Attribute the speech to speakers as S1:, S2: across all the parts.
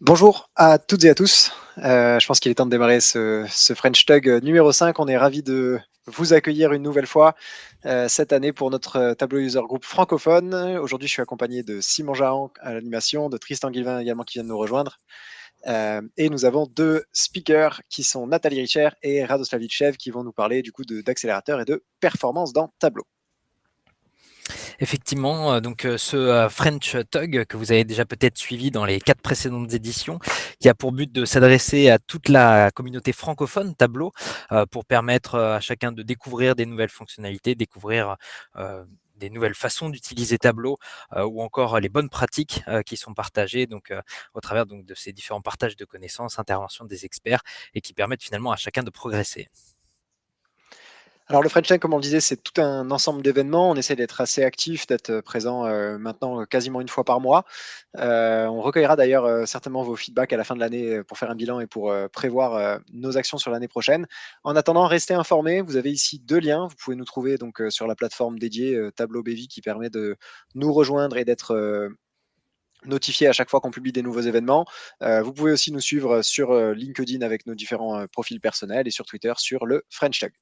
S1: Bonjour à toutes et à tous. Je pense qu'il est temps de démarrer ce French Tug, numéro 5. On est ravis de vous accueillir une nouvelle fois, cette année pour notre, Tableau User Group francophone. Aujourd'hui, je suis accompagné de Simon Jahan à l'animation, de Tristan Guilvin également qui vient de nous rejoindre. Et nous avons 2 speakers qui sont Nathalie Richer et Radoslav Ilchev qui vont nous parler du coup d'accélérateur et de performance dans Tableau.
S2: Effectivement, donc ce French Tug que vous avez déjà peut-être suivi dans les 4 précédentes éditions, qui a pour but de s'adresser à toute la communauté francophone Tableau, pour permettre, à chacun de découvrir des nouvelles fonctionnalités, découvrir, des nouvelles façons d'utiliser Tableau, ou encore les bonnes pratiques, qui sont partagées donc, au travers donc de ces différents partages de connaissances, interventions des experts et qui permettent finalement à chacun de progresser.
S1: Alors le French Tech, comme on le disait, c'est tout un ensemble d'événements. On essaie d'être assez actif, d'être présent maintenant quasiment une fois par mois. On recueillera d'ailleurs certainement vos feedbacks à la fin de l'année pour faire un bilan et pour prévoir nos actions sur l'année prochaine. En attendant, restez informés. Vous avez ici 2 liens. Vous pouvez nous trouver donc sur la plateforme dédiée Tableau Bévi qui permet de nous rejoindre et d'être notifié à chaque fois qu'on publie des nouveaux événements. Vous pouvez aussi nous suivre sur LinkedIn avec nos différents profils personnels et sur Twitter sur le French Tech.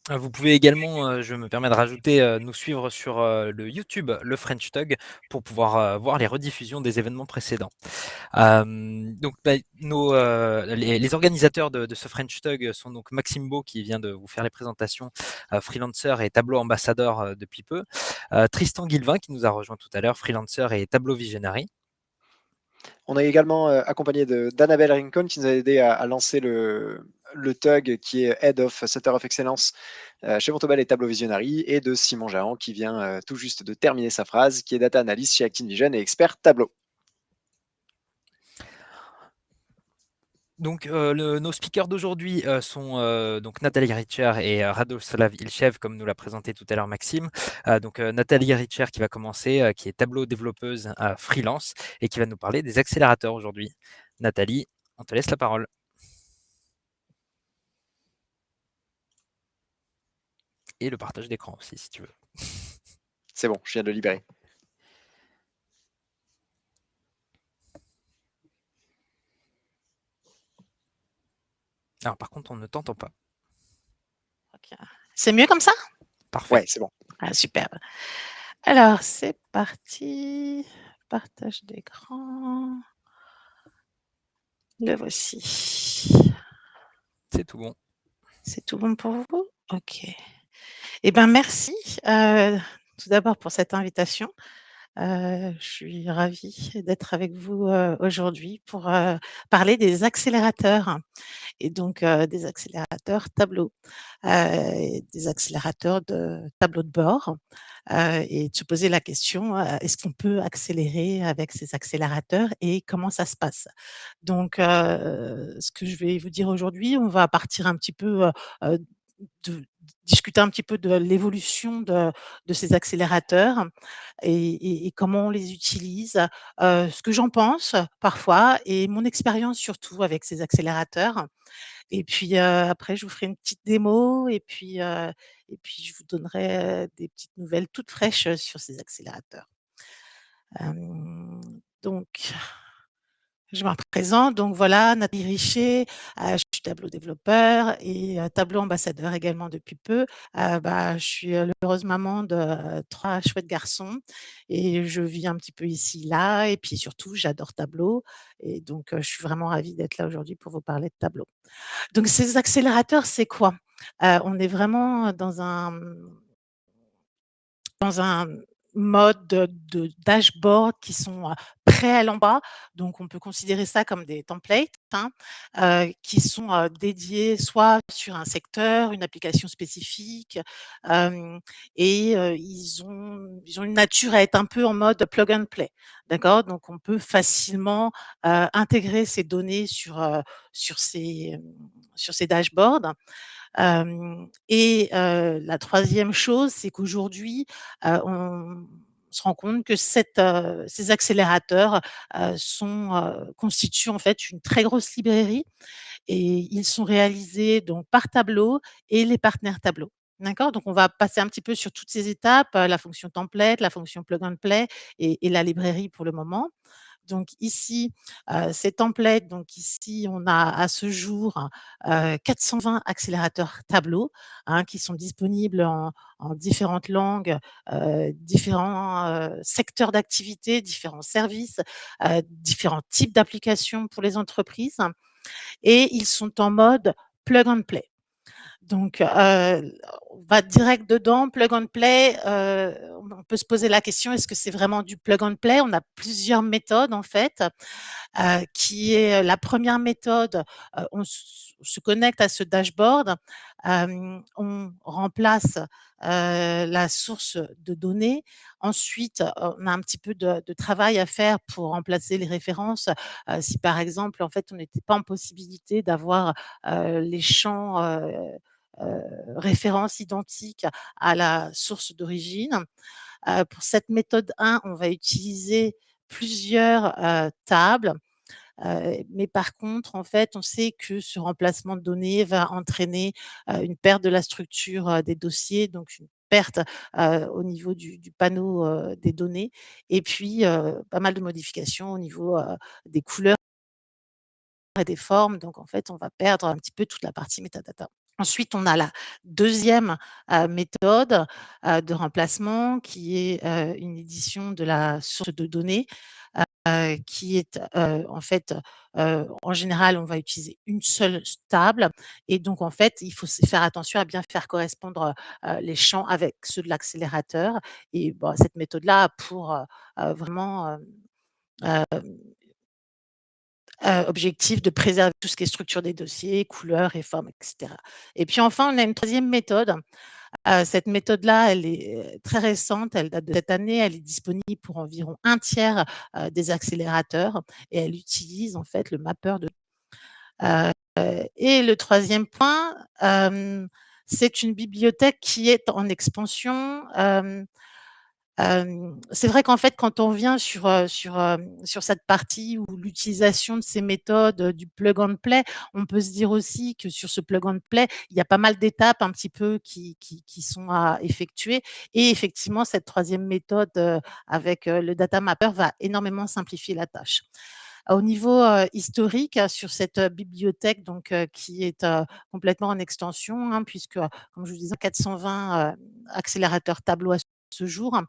S2: Vous pouvez également, je me permets de rajouter, nous suivre sur, le YouTube, le French Tug, pour pouvoir, voir les rediffusions des événements précédents. Donc nos, les organisateurs de ce French Tug sont donc Maxime Beau qui vient de vous faire les présentations, freelancer et Tableau ambassadeur, depuis peu. Tristan Guilvin qui nous a rejoint tout à l'heure, freelancer et Tableau visionary.
S1: On est également accompagné d'Annabelle Rincon qui nous a aidé à lancer le TUG qui est Head of Center of Excellence chez Montobel et Tableau Visionary et de Simon Jahan qui vient tout juste de terminer sa phrase, qui est Data Analyst chez ActiveVision et expert Tableau.
S2: Donc, nos speakers d'aujourd'hui sont donc Nathalie Richer et Radoslav Ilchev, comme nous l'a présenté tout à l'heure Maxime. Donc, Nathalie Richer qui va commencer, qui est tableau développeuse freelance et qui va nous parler des accélérateurs aujourd'hui. Nathalie, on te laisse la parole. Et le partage d'écran aussi, si tu veux.
S1: C'est bon, je viens de le libérer.
S2: Alors, par contre, on ne t'entend pas.
S3: Ok. C'est mieux comme ça?
S2: Parfait.
S1: Ouais, c'est bon.
S3: Ah, superbe. Alors, c'est parti. Partage d'écran. Le voici.
S2: C'est tout bon.
S3: C'est tout bon pour vous? Ok. Eh bien, merci tout d'abord pour cette invitation. Je suis ravie d'être avec vous aujourd'hui pour parler des accélérateurs et donc des accélérateurs tableau, des accélérateurs de tableau de bord et de se poser la question est-ce qu'on peut accélérer avec ces accélérateurs et comment ça se passe? Donc, ce que je vais vous dire aujourd'hui, on va partir un petit peu de discuter un petit peu de l'évolution de ces accélérateurs et comment on les utilise, ce que j'en pense parfois et mon expérience surtout avec ces accélérateurs. Et puis, après je vous ferai une petite démo et puis je vous donnerai, des petites nouvelles toutes fraîches, sur ces accélérateurs. Donc je me représente, donc voilà, Nathalie Richer, je suis tableau développeur et tableau ambassadeur également depuis peu. Je suis, l'heureuse maman de 3 chouettes garçons et je vis un petit peu ici, là et puis surtout j'adore Tableau et donc je suis vraiment ravie d'être là aujourd'hui pour vous parler de Tableau. Donc ces accélérateurs, c'est quoi? On est vraiment dans un mode de dashboard qui sont, prêts à l'en-bas. Donc on peut considérer ça comme des templates, hein, qui sont, dédiés soit sur un secteur, une application spécifique, hem et ils ont une nature à être un peu en mode plug and play, d'accord? Donc on peut facilement, intégrer ces données sur ces dashboards. La troisième chose, c'est qu'aujourd'hui, on se rend compte que ces accélérateurs, constituent en fait une très grosse librairie et ils sont réalisés donc par Tableau et les partenaires Tableau. D'accord? Donc on va passer un petit peu sur toutes ces étapes, la fonction template, la fonction plug and play et la librairie pour le moment. Donc ici, ces templates, donc ici, on a à ce jour, 420 accélérateurs tableaux, hein, qui sont disponibles en différentes langues, différents, secteurs d'activité, différents services, différents types d'applications pour les entreprises et ils sont en mode plug and play. Donc, on va direct dedans, plug and play. On peut se poser la question, est-ce que c'est vraiment du plug and play? On a plusieurs méthodes en fait, qui est la première méthode, on se connecte à ce dashboard, on remplace, la source de données. Ensuite, on a un petit peu de travail à faire pour remplacer les références. Si par exemple, en fait, on n'était pas en possibilité d'avoir, les champs, références identiques à la source d'origine. Pour cette méthode 1, on va utiliser plusieurs, tables, mais par contre, en fait, on sait que ce remplacement de données va entraîner, une perte de la structure, des dossiers, donc une perte, au niveau du panneau, des données et puis, pas mal de modifications au niveau, des couleurs et des formes. Donc en fait, on va perdre un petit peu toute la partie métadata. Ensuite, on a la deuxième méthode, de remplacement qui est, une édition de la source de données, qui est, en fait, en général, on va utiliser une seule table et donc en fait, il faut faire attention à bien faire correspondre, les champs avec ceux de l'accélérateur et bah, cette méthode-là a pour, vraiment, objectif de préserver tout ce qui est structure des dossiers, couleurs et formes et cetera et puis enfin, on a une troisième méthode. Cette méthode-là, elle est, très récente, elle date de cette année, elle est disponible pour environ un tiers des accélérateurs et elle utilise en fait le mappeur de heu et le troisième point, c'est une bibliothèque qui est en expansion, c'est vrai qu'en fait, quand on vient sur cette partie où l'utilisation de ces méthodes, du plug and play, on peut se dire aussi que sur ce plug and play, il y a pas mal d'étapes un petit peu qui sont à effectuer et effectivement, cette troisième méthode, avec, le data mapper va énormément simplifier la tâche. Au niveau, historique, sur cette, bibliothèque donc, qui est, complètement en extension, hein, puisque, comme je vous disais, 420, accélérateurs tableau à ce jour,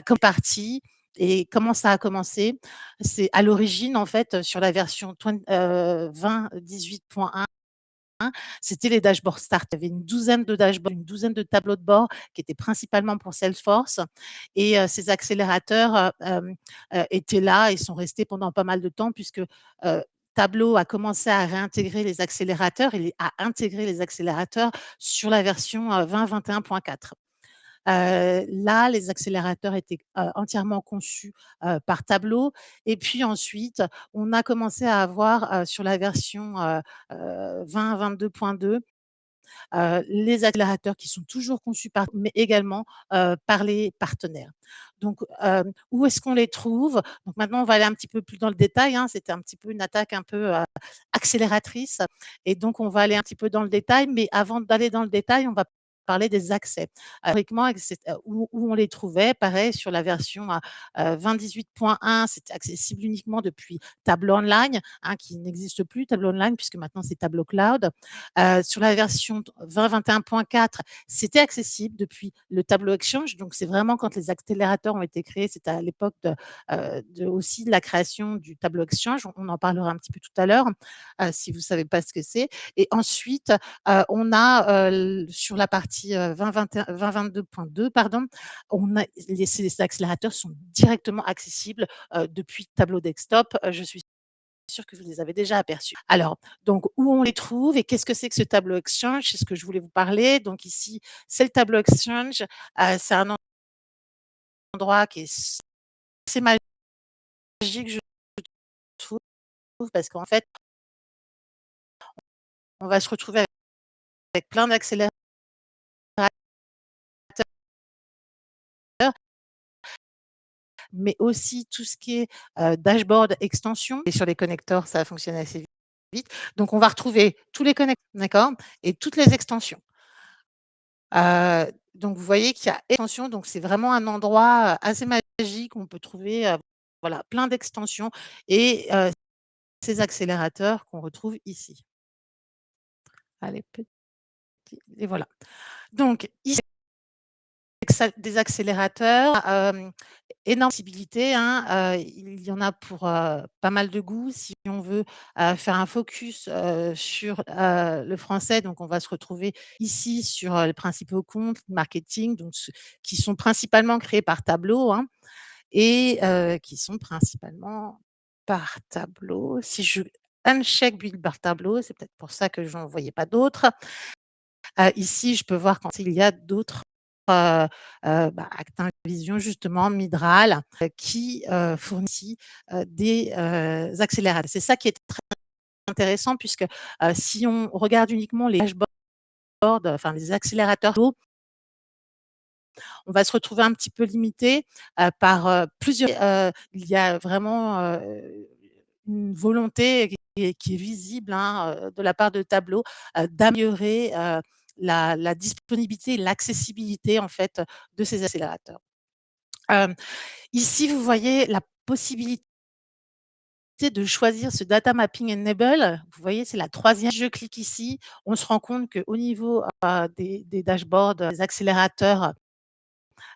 S3: comme partie et comment ça a commencé? C'est à l'origine, en fait, sur la version 2018.1, c'était les dashboards Start. Il y avait une douzaine de dashboards, une douzaine de tableaux de bord qui étaient principalement pour Salesforce et ces accélérateurs, étaient là et sont restés pendant pas mal de temps puisque, Tableau a commencé à réintégrer les accélérateurs et à intégrer les accélérateurs sur la version, 2021.4. Là, les accélérateurs étaient, entièrement conçus, par Tableau et puis ensuite, on a commencé à avoir, sur la version, 2022.2, les accélérateurs qui sont toujours conçus par mais également, par les partenaires. Donc, où est-ce qu'on les trouve? Donc maintenant, on va aller un petit peu plus dans le détail, hein. C'était un petit peu une attaque un peu, accélératrice et donc on va aller un petit peu dans le détail, mais avant d'aller dans le détail, on va parler des accès. Historiquement et où on les trouvait, pareil sur la version, 2018.1, c'était accessible uniquement depuis Tableau Online, hein, qui n'existe plus, Tableau Online, puisque maintenant c'est Tableau Cloud. Sur la version 2021.4, c'était accessible depuis le Tableau Exchange. Donc, c'est vraiment quand les accélérateurs ont été créés, c'était à l'époque aussi de la création du Tableau Exchange. On en parlera un petit peu tout à l'heure, si vous ne savez pas ce que c'est. Et ensuite, on a sur la partie 2022.2, pardon, ces accélérateurs sont directement accessibles depuis Tableau Desktop. Je suis sûre que vous les avez déjà aperçus. Alors, donc où on les trouve et qu'est-ce que c'est que ce tableau Exchange? C'est ce que je voulais vous parler. Donc ici, c'est le tableau Exchange. C'est un endroit qui est assez magique, je trouve, parce qu'en fait, on va se retrouver avec plein d'accélérateurs, mais aussi tout ce qui est dashboard extension. Et sur les connecteurs, ça fonctionne assez vite. Donc, on va retrouver tous les connecteurs, d'accord, et toutes les extensions. Donc vous voyez qu'il y a extension, donc c'est vraiment un endroit, assez magique où on peut trouver, voilà, plein d'extensions et ces accélérateurs qu'on retrouve ici. Allez, petit et voilà. Donc ici, des accélérateurs, énorme possibilité, hein, il y en a pour, pas mal de goûts. Si on veut, faire un focus, sur, le français, donc on va se retrouver ici sur, les principaux comptes marketing, donc qui sont principalement créés par Tableau, hein, et qui sont principalement par Tableau. Si je uncheck Build par Tableau, c'est peut-être pour ça que j'en voyais pas d'autres. Ici, je peux voir quand il y a d'autres, Actinvision justement, Midral, qui, fournit, des, accélérateurs. C'est ça qui est très intéressant puisque, si on regarde uniquement les dashboards, enfin les accélérateurs d'eau, on va se retrouver un petit peu limité, par, plusieurs il y a vraiment, une volonté qui est visible, hein, de la part de Tableau, d'améliorer, la disponibilité et l'accessibilité en fait, de ces accélérateurs. Hem, Ici, vous voyez la possibilité de choisir ce data mapping enable. Vous voyez, c'est la 3e. Je clique ici, on se rend compte qu'au niveau, des dashboards, des accélérateurs,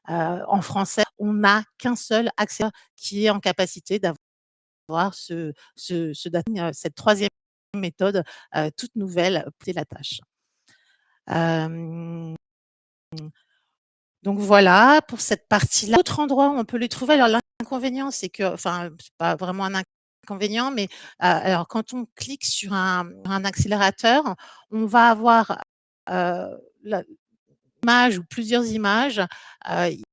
S3: en français, on n'a qu'un seul accélérateur qui est en capacité d'avoir ce data, cette 3e méthode, toute nouvelle pour la tâche. Hem Donc voilà pour cette partie-là. Autre endroit où on peut les trouver, alors l'inconvénient, c'est que enfin, c'est pas vraiment un inconvénient, mais alors quand on clique sur un accélérateur, on va avoir, la image ou plusieurs images, i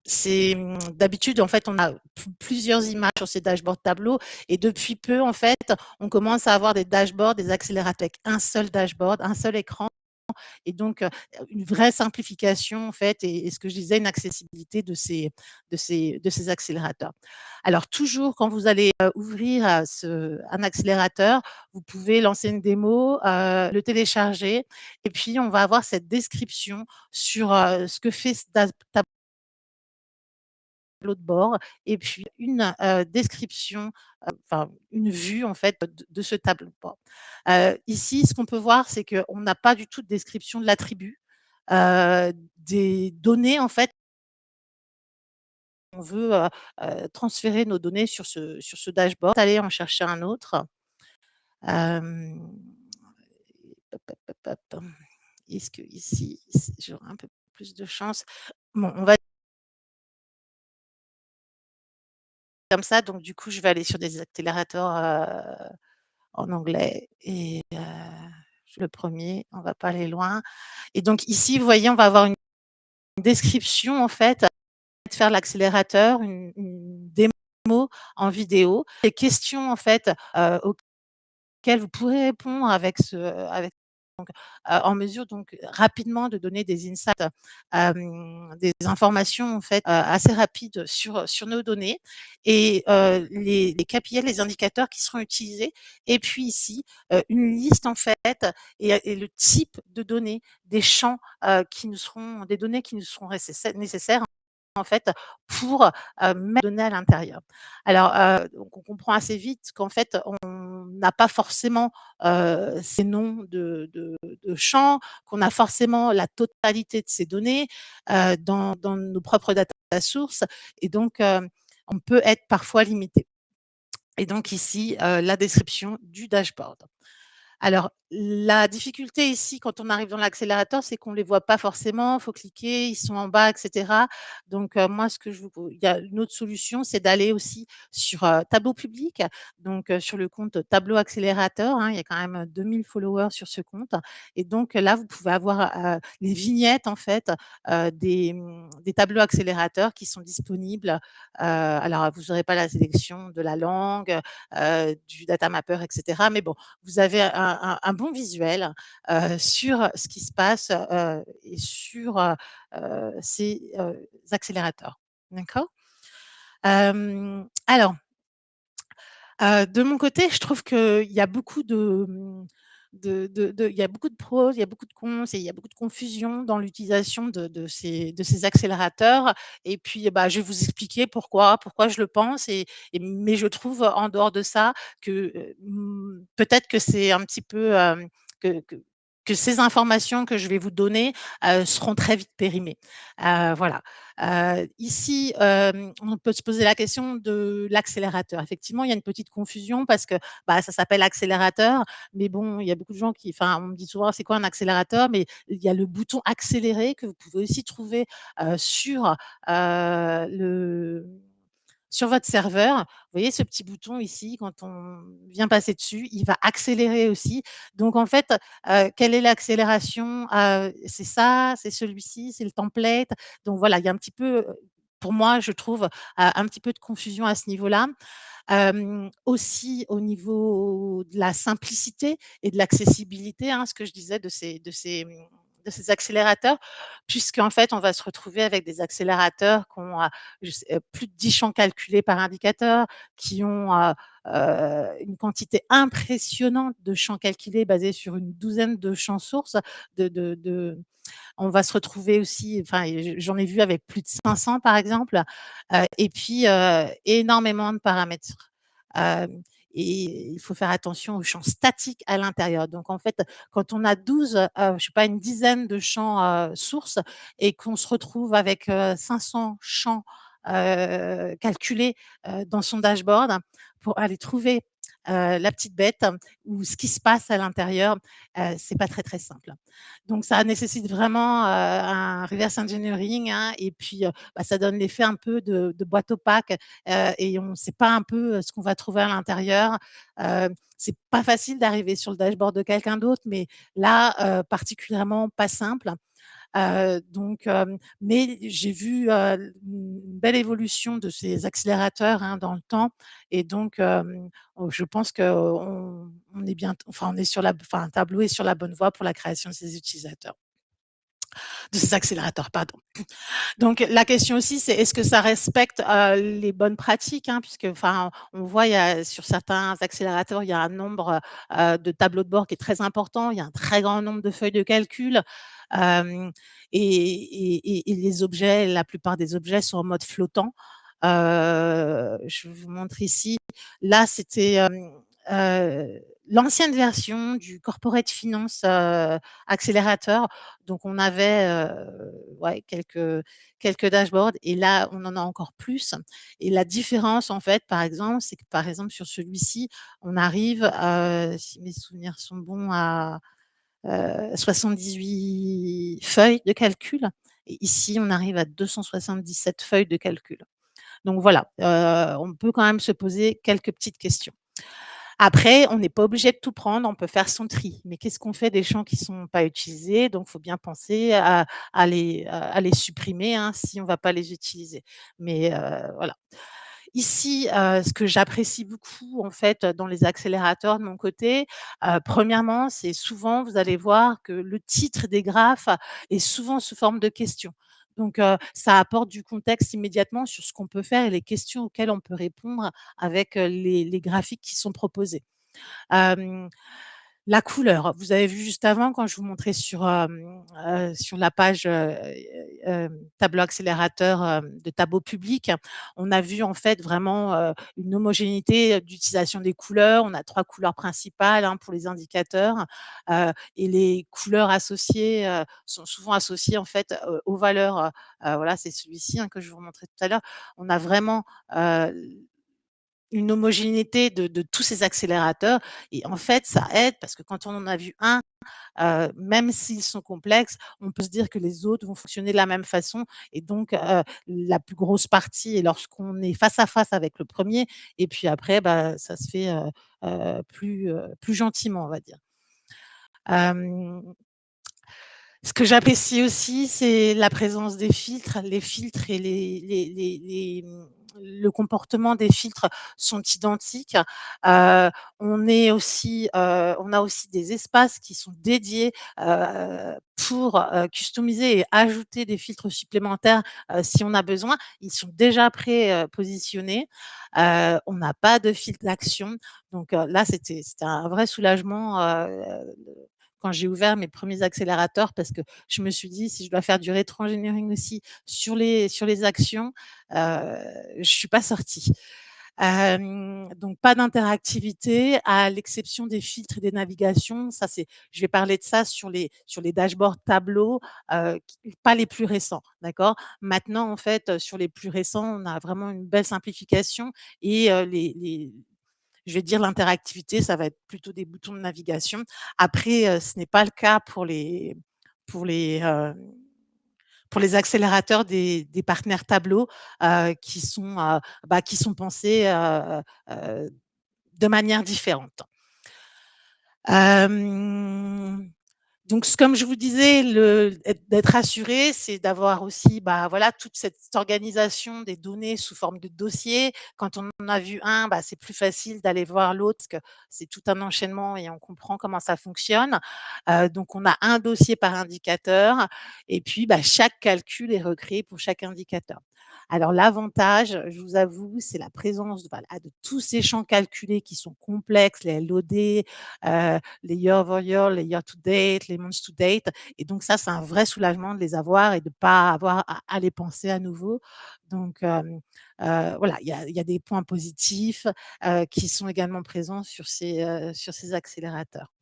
S3: c'est, d'habitude, en fait, on a plusieurs images sur ces dashboards Tableau et depuis peu, en fait, on commence à avoir des dashboards, des accélérateurs avec un seul dashboard, un seul écran et donc une vraie simplification en fait et ce que je disais, une accessibilité de ces accélérateurs. Alors toujours quand vous allez, ouvrir, un accélérateur, vous pouvez lancer une démo, le télécharger et puis on va avoir cette description sur, ce que fait ce tableau de bord et puis une, description, enfin une vue en fait de ce tableau de bord. Ici, ce qu'on peut voir, c'est qu'on n'a pas du tout de description de l'attribut, des données en fait. On veut, transférer nos données sur ce dashboard, aller en chercher un autre. Hem, hop, hop, hop, hop. Est-ce qu'ici, j'aurai un peu plus de chance? Bon, on va comme ça, donc du coup, je vais aller sur des accélérateurs, en anglais et le premier, on va pas aller loin et donc ici, vous voyez, on va avoir une description en fait, de faire l'accélérateur, une démo en vidéo. Les questions en fait, auxquelles vous pourrez répondre avec donc, en mesure donc rapidement de donner des insights, des informations en fait, assez rapides sur nos données et les KPI, les indicateurs qui seront utilisés et puis ici, une liste en fait et le type de données, des champs, qui nous seront des données qui nous seront nécessaires en fait pour, mettre les données à l'intérieur. Alors, donc on comprend assez vite qu'en fait on n'a pas forcément, ces noms de champs, qu'on a forcément la totalité de ces données, dans nos propres data sources et donc, on peut être parfois limité et donc ici, la description du dashboard. Alors, la difficulté ici, quand on arrive dans l'accélérateur, c'est qu'on ne les voit pas forcément, il faut cliquer, ils sont en bas et cetera. Donc, moi, ce que je vous il y a une autre solution, c'est d'aller aussi sur, Tableau public, donc, sur le compte Tableau Accélérateur, hein. Il y a quand même 2 000 followers sur ce compte et donc, là, vous pouvez avoir, les vignettes, en fait, des tableaux accélérateurs qui sont disponibles. Alors, vous n'aurez pas la sélection de la langue, du data mapper et cetera, mais bon, vous avez un bon visuel, sur ce qui se passe, et sur, ces, accélérateurs. D'accord? Alors, de mon côté, je trouve qu'il y a beaucoup il y a beaucoup de pros, il y a beaucoup de cons et il y a beaucoup de confusion dans l'utilisation de ces accélérateurs et puis, bah, je vais vous expliquer pourquoi je le pense mais je trouve en dehors de ça que, peut-être que c'est un petit peu, que que que ces informations que je vais vous donner, seront très vite périmées. Voilà. Ici, on peut se poser la question de l'accélérateur. Effectivement, il y a une petite confusion parce que, bah, ça s'appelle accélérateur, mais bon, il y a beaucoup de gens on me dit souvent: «C'est quoi un accélérateur?» mais il y a le bouton accélérer que vous pouvez aussi trouver, le sur votre serveur. Vous voyez ce petit bouton ici, quand on vient passer dessus, il va accélérer aussi. Donc en fait, quelle est l'accélération? C'est ça, c'est celui-ci, c'est le template. Donc voilà, il y a un petit peu, pour moi, je trouve, un petit peu de confusion à ce niveau-là. Aussi au niveau de la simplicité et de l'accessibilité, hein, ce que je disais de ces accélérateurs, puisqu'en fait, on va se retrouver avec des accélérateurs qui ont, plus de 10 champs calculés par indicateur, qui ont, une quantité impressionnante de champs calculés basés sur une douzaine de champs sources. On va se retrouver aussi, enfin, j'en ai vu avec plus de 500 par exemple, et puis, énormément de paramètres. Hem et il faut faire attention aux champs statiques à l'intérieur. Donc en fait, quand on a 12, je sais pas, une dizaine de champs, sources et qu'on se retrouve avec, 500 champs, calculés, dans son dashboard pour aller trouver, la petite bête ou ce qui se passe à l'intérieur, c'est pas très, très simple. Donc ça nécessite vraiment, un reverse engineering, hein et puis, bah, ça donne l'effet un peu de boîte opaque, et on ne sait pas un peu, ce qu'on va trouver à l'intérieur. C'est pas facile d'arriver sur le dashboard de quelqu'un d'autre, mais là, particulièrement pas simple. Mais j'ai vu, une belle évolution de ces accélérateurs, hein, dans le temps et donc je pense qu'on est bien on est sur la Tableau est sur la bonne voie pour la création de ces utilisateurs de ces accélérateurs, pardon. Donc la question aussi, c'est est-ce que ça respecte, les bonnes pratiques, hein? Puisque on voit, il y a sur certains accélérateurs, il y a un nombre, de tableaux de bord qui est très important. Il y a un très grand nombre de feuilles de calcul, hem et les objets, la plupart des objets sont en mode flottant. Je vous montre ici. Là, c'était, l'ancienne version du Corporate Finance, accélérateur. Donc on avait, ouais, quelques dashboards et là, on en a encore plus et la différence, en fait, par exemple, c'est que, par exemple, sur celui-ci, on arrive, si mes souvenirs sont bons, à, 78 feuilles de calcul et ici, on arrive à 277 feuilles de calcul. Donc voilà, on peut quand même se poser quelques petites questions. Après, on n'est pas obligé de tout prendre, on peut faire son tri. Mais qu'est-ce qu'on fait des champs qui sont pas utilisés? Donc, il faut bien penser à les supprimer, hein, si on va pas les utiliser. Mais, voilà. Ici, ce que j'apprécie beaucoup, en fait, dans les accélérateurs de mon côté, premièrement, c'est souvent, vous allez voir que le titre des graphes est souvent sous forme de questions. Donc, ça apporte du contexte immédiatement sur ce qu'on peut faire et les questions auxquelles on peut répondre avec, les graphiques qui sont proposés. Hem, la couleur, vous avez vu juste avant quand je vous montrais sur la page, tableau accélérateur, de tableau public, on a vu en fait vraiment, une homogénéité d'utilisation des couleurs. On a 3 couleurs principales, hein, pour les indicateurs, et les couleurs associées, sont souvent associées en fait, aux valeurs, voilà, c'est celui-ci, hein, que je vous montrais tout à l'heure. On a vraiment, une homogénéité de tous ces accélérateurs et en fait, ça aide parce que quand on en a vu un, même s'ils sont complexes, on peut se dire que les autres vont fonctionner de la même façon et donc la plus grosse partie est lorsqu'on est face à face avec le premier et puis après, bah, ça se fait, plus gentiment, on va dire. Hem Ce que j'apprécie aussi, c'est la présence des filtres, les filtres et le comportement des filtres sont identiques. On a aussi des espaces qui sont dédiés, pour, customiser et ajouter des filtres supplémentaires, si on a besoin. Ils sont déjà positionnés. On n'a pas de filtre d'action. Donc, là, c'était un vrai soulagement, quand j'ai ouvert mes premiers accélérateurs, parce que je me suis dit: «Si je dois faire du rétro-engineering aussi sur les actions, je suis pas sortie». Donc pas d'interactivité à l'exception des filtres et des navigations. Ça, je vais parler de ça sur les dashboards tableaux, pas les plus récents, d'accord? Maintenant, en fait, sur les plus récents, on a vraiment une belle simplification et les je vais dire l'interactivité, ça va être plutôt des boutons de navigation. Après, ce n'est pas le cas pour les, hem, pour les accélérateurs des partenaires tableaux, qui sont pensés, de manière différente. Hem Donc, comme je vous disais, d'être assuré, c'est d'avoir aussi, voilà, toute cette organisation des données sous forme de dossier. Quand on en a vu un, c'est plus facile d'aller voir l'autre parce que c'est tout un enchaînement et on comprend comment ça fonctionne. Donc on a un dossier par indicateur et puis, chaque calcul est recréé pour chaque indicateur. Alors l'avantage, je vous avoue, c'est la présence, voilà, de tous ces champs calculés qui sont complexes, les LOD, les year over year, les year to date, les months to date. Et donc ça, c'est un vrai soulagement de les avoir et de pas avoir à les penser à nouveau. Donc, voilà, il y a des points positifs, qui sont également présents sur ces accélérateurs.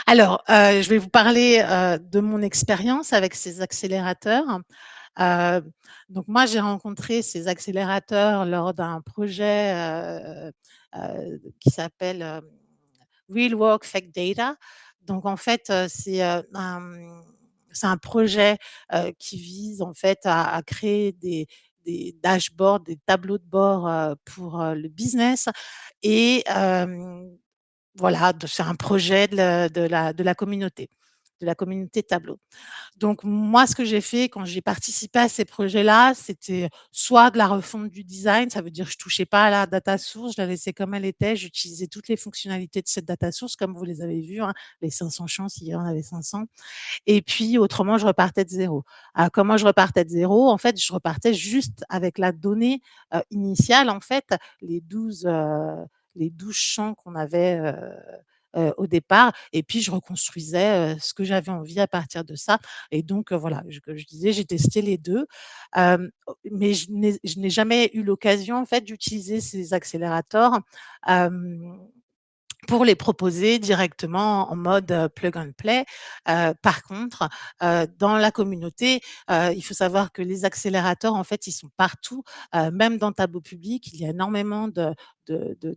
S3: Alors, je vais vous parler, de mon expérience avec ces accélérateurs. Heu, donc moi, j'ai rencontré ces accélérateurs lors d'un projet, qui s'appelle, Real Work Fake Data. Donc en fait, c'est un projet, qui vise en fait à créer des dashboards, des tableaux de bord, pour, le business et voilà, c'est un projet de la communauté Tableau. Donc moi, ce que j'ai fait quand j'ai participé à ces projets-là, c'était soit de la refonte du design, ça veut dire je touchais pas à la data source, je la laissais comme elle était, j'utilisais toutes les fonctionnalités de cette data source comme vous les avez vues, hein, les 500 champs s'il y en avait 500 et puis autrement je repartais de zéro. Comment je repartais de zéro? En fait, je repartais juste avec la donnée, initiale en fait, les 12, heu, les 12 champs qu'on avait, au départ et puis je reconstruisais, ce que j'avais envie à partir de ça et donc voilà, comme je disais, j'ai testé les 2, mais je n'ai jamais eu l'occasion en fait d'utiliser ces accélérateurs, hem pour les proposer directement en mode, plug and play. Par contre, dans la communauté, il faut savoir que les accélérateurs, en fait, ils sont partout, même dans Tableau public. Il y a énormément de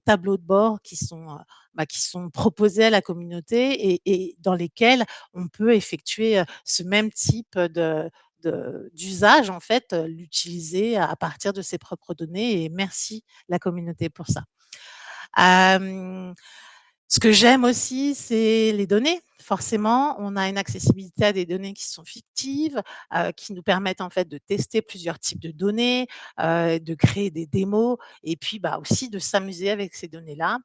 S3: tableaux de bord qui sont proposés à la communauté et dans lesquels on peut effectuer, ce même type d'usage, en fait, l'utiliser à partir de ses propres données et merci la communauté pour ça. Hem Ce que j'aime aussi, c'est les données. Forcément, on a une accessibilité à des données qui sont fictives, qui nous permettent en fait de tester plusieurs types de données, de créer des démos et puis, aussi de s'amuser avec ces données-là.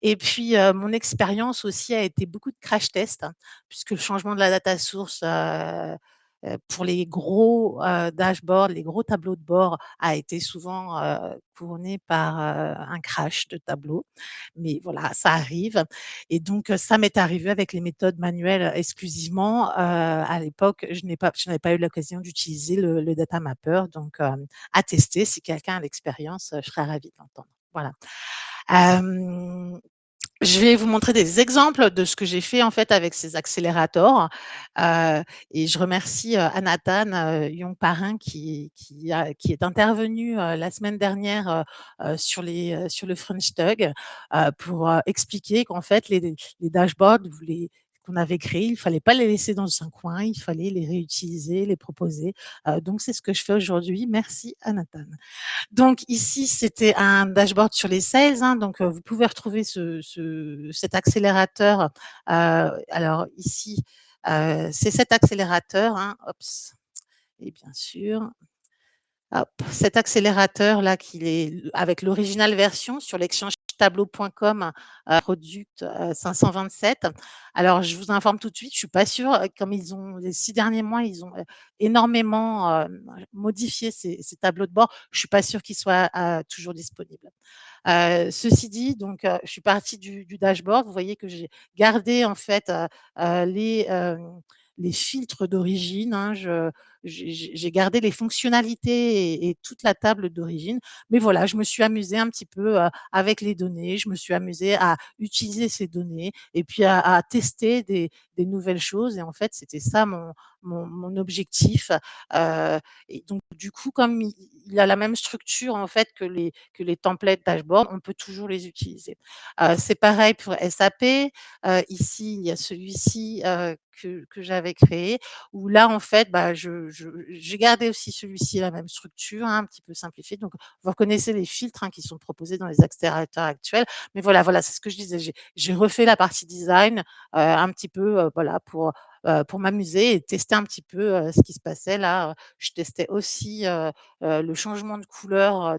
S3: Et puis, mon expérience aussi a été beaucoup de crash tests, hein, puisque le changement de la data source, pour les gros, dashboards, les gros tableaux de bord a été souvent, couronné par, un crash de tableau. Mais voilà, ça arrive et donc, ça m'est arrivé avec les méthodes manuelles exclusivement. À l'époque, je n'avais pas eu l'occasion d'utiliser le data mapper donc, à tester. Si quelqu'un a l'expérience, je serais ravie de l'entendre. Voilà. Hem Je vais vous montrer des exemples de ce que j'ai fait, en fait, avec ces accélérateurs, et je remercie, Anatan, Yongparin qui est intervenu, la semaine dernière, sur le French Tug, pour, expliquer qu'en fait les dashboards, qu'on avait créés, il fallait pas les laisser dans un coin, il fallait les réutiliser, les proposer, donc c'est ce que je fais aujourd'hui. Merci Anatan. Donc ici, c'était un dashboard sur les sales, hein, donc vous pouvez retrouver cet accélérateur. Alors ici, c'est cet accélérateur, hein, et bien sûr, Hop, cet accélérateur-là qu'il est avec l'original version sur l'exchange tableau.com, product 527. Alors, je vous informe tout de suite, je suis pas sûre, comme ils ont les 6 derniers mois, ils ont énormément modifié ces tableaux de bord. Je suis pas sûre qu'ils soient toujours disponibles. Ceci dit, donc, je suis partie du dashboard. Vous voyez que j'ai gardé en fait les filtres d'origine. Hein, j'ai gardé les fonctionnalités et toute la table d'origine. Mais voilà, je me suis amusée un petit peu avec les données. Je me suis amusée à utiliser ces données et puis à tester des nouvelles choses. Et en fait, c'était ça mon objectif. Et donc, du coup, comme il a la même structure en fait que les templates dashboard, on peut toujours les utiliser. C'est pareil pour SAP. Ici, il y a celui-ci que j'avais créé, où là, en fait, bah, j'ai gardé aussi celui-ci la même structure, hein, un petit peu simplifiée. Donc, vous reconnaissez les filtres hein, qui sont proposés dans les accélérateurs actuels. Mais voilà, c'est ce que je disais. J'ai refait la partie design un petit peu, voilà, pour m'amuser et tester un petit peu ce qui se passait là. Je testais aussi le changement de couleur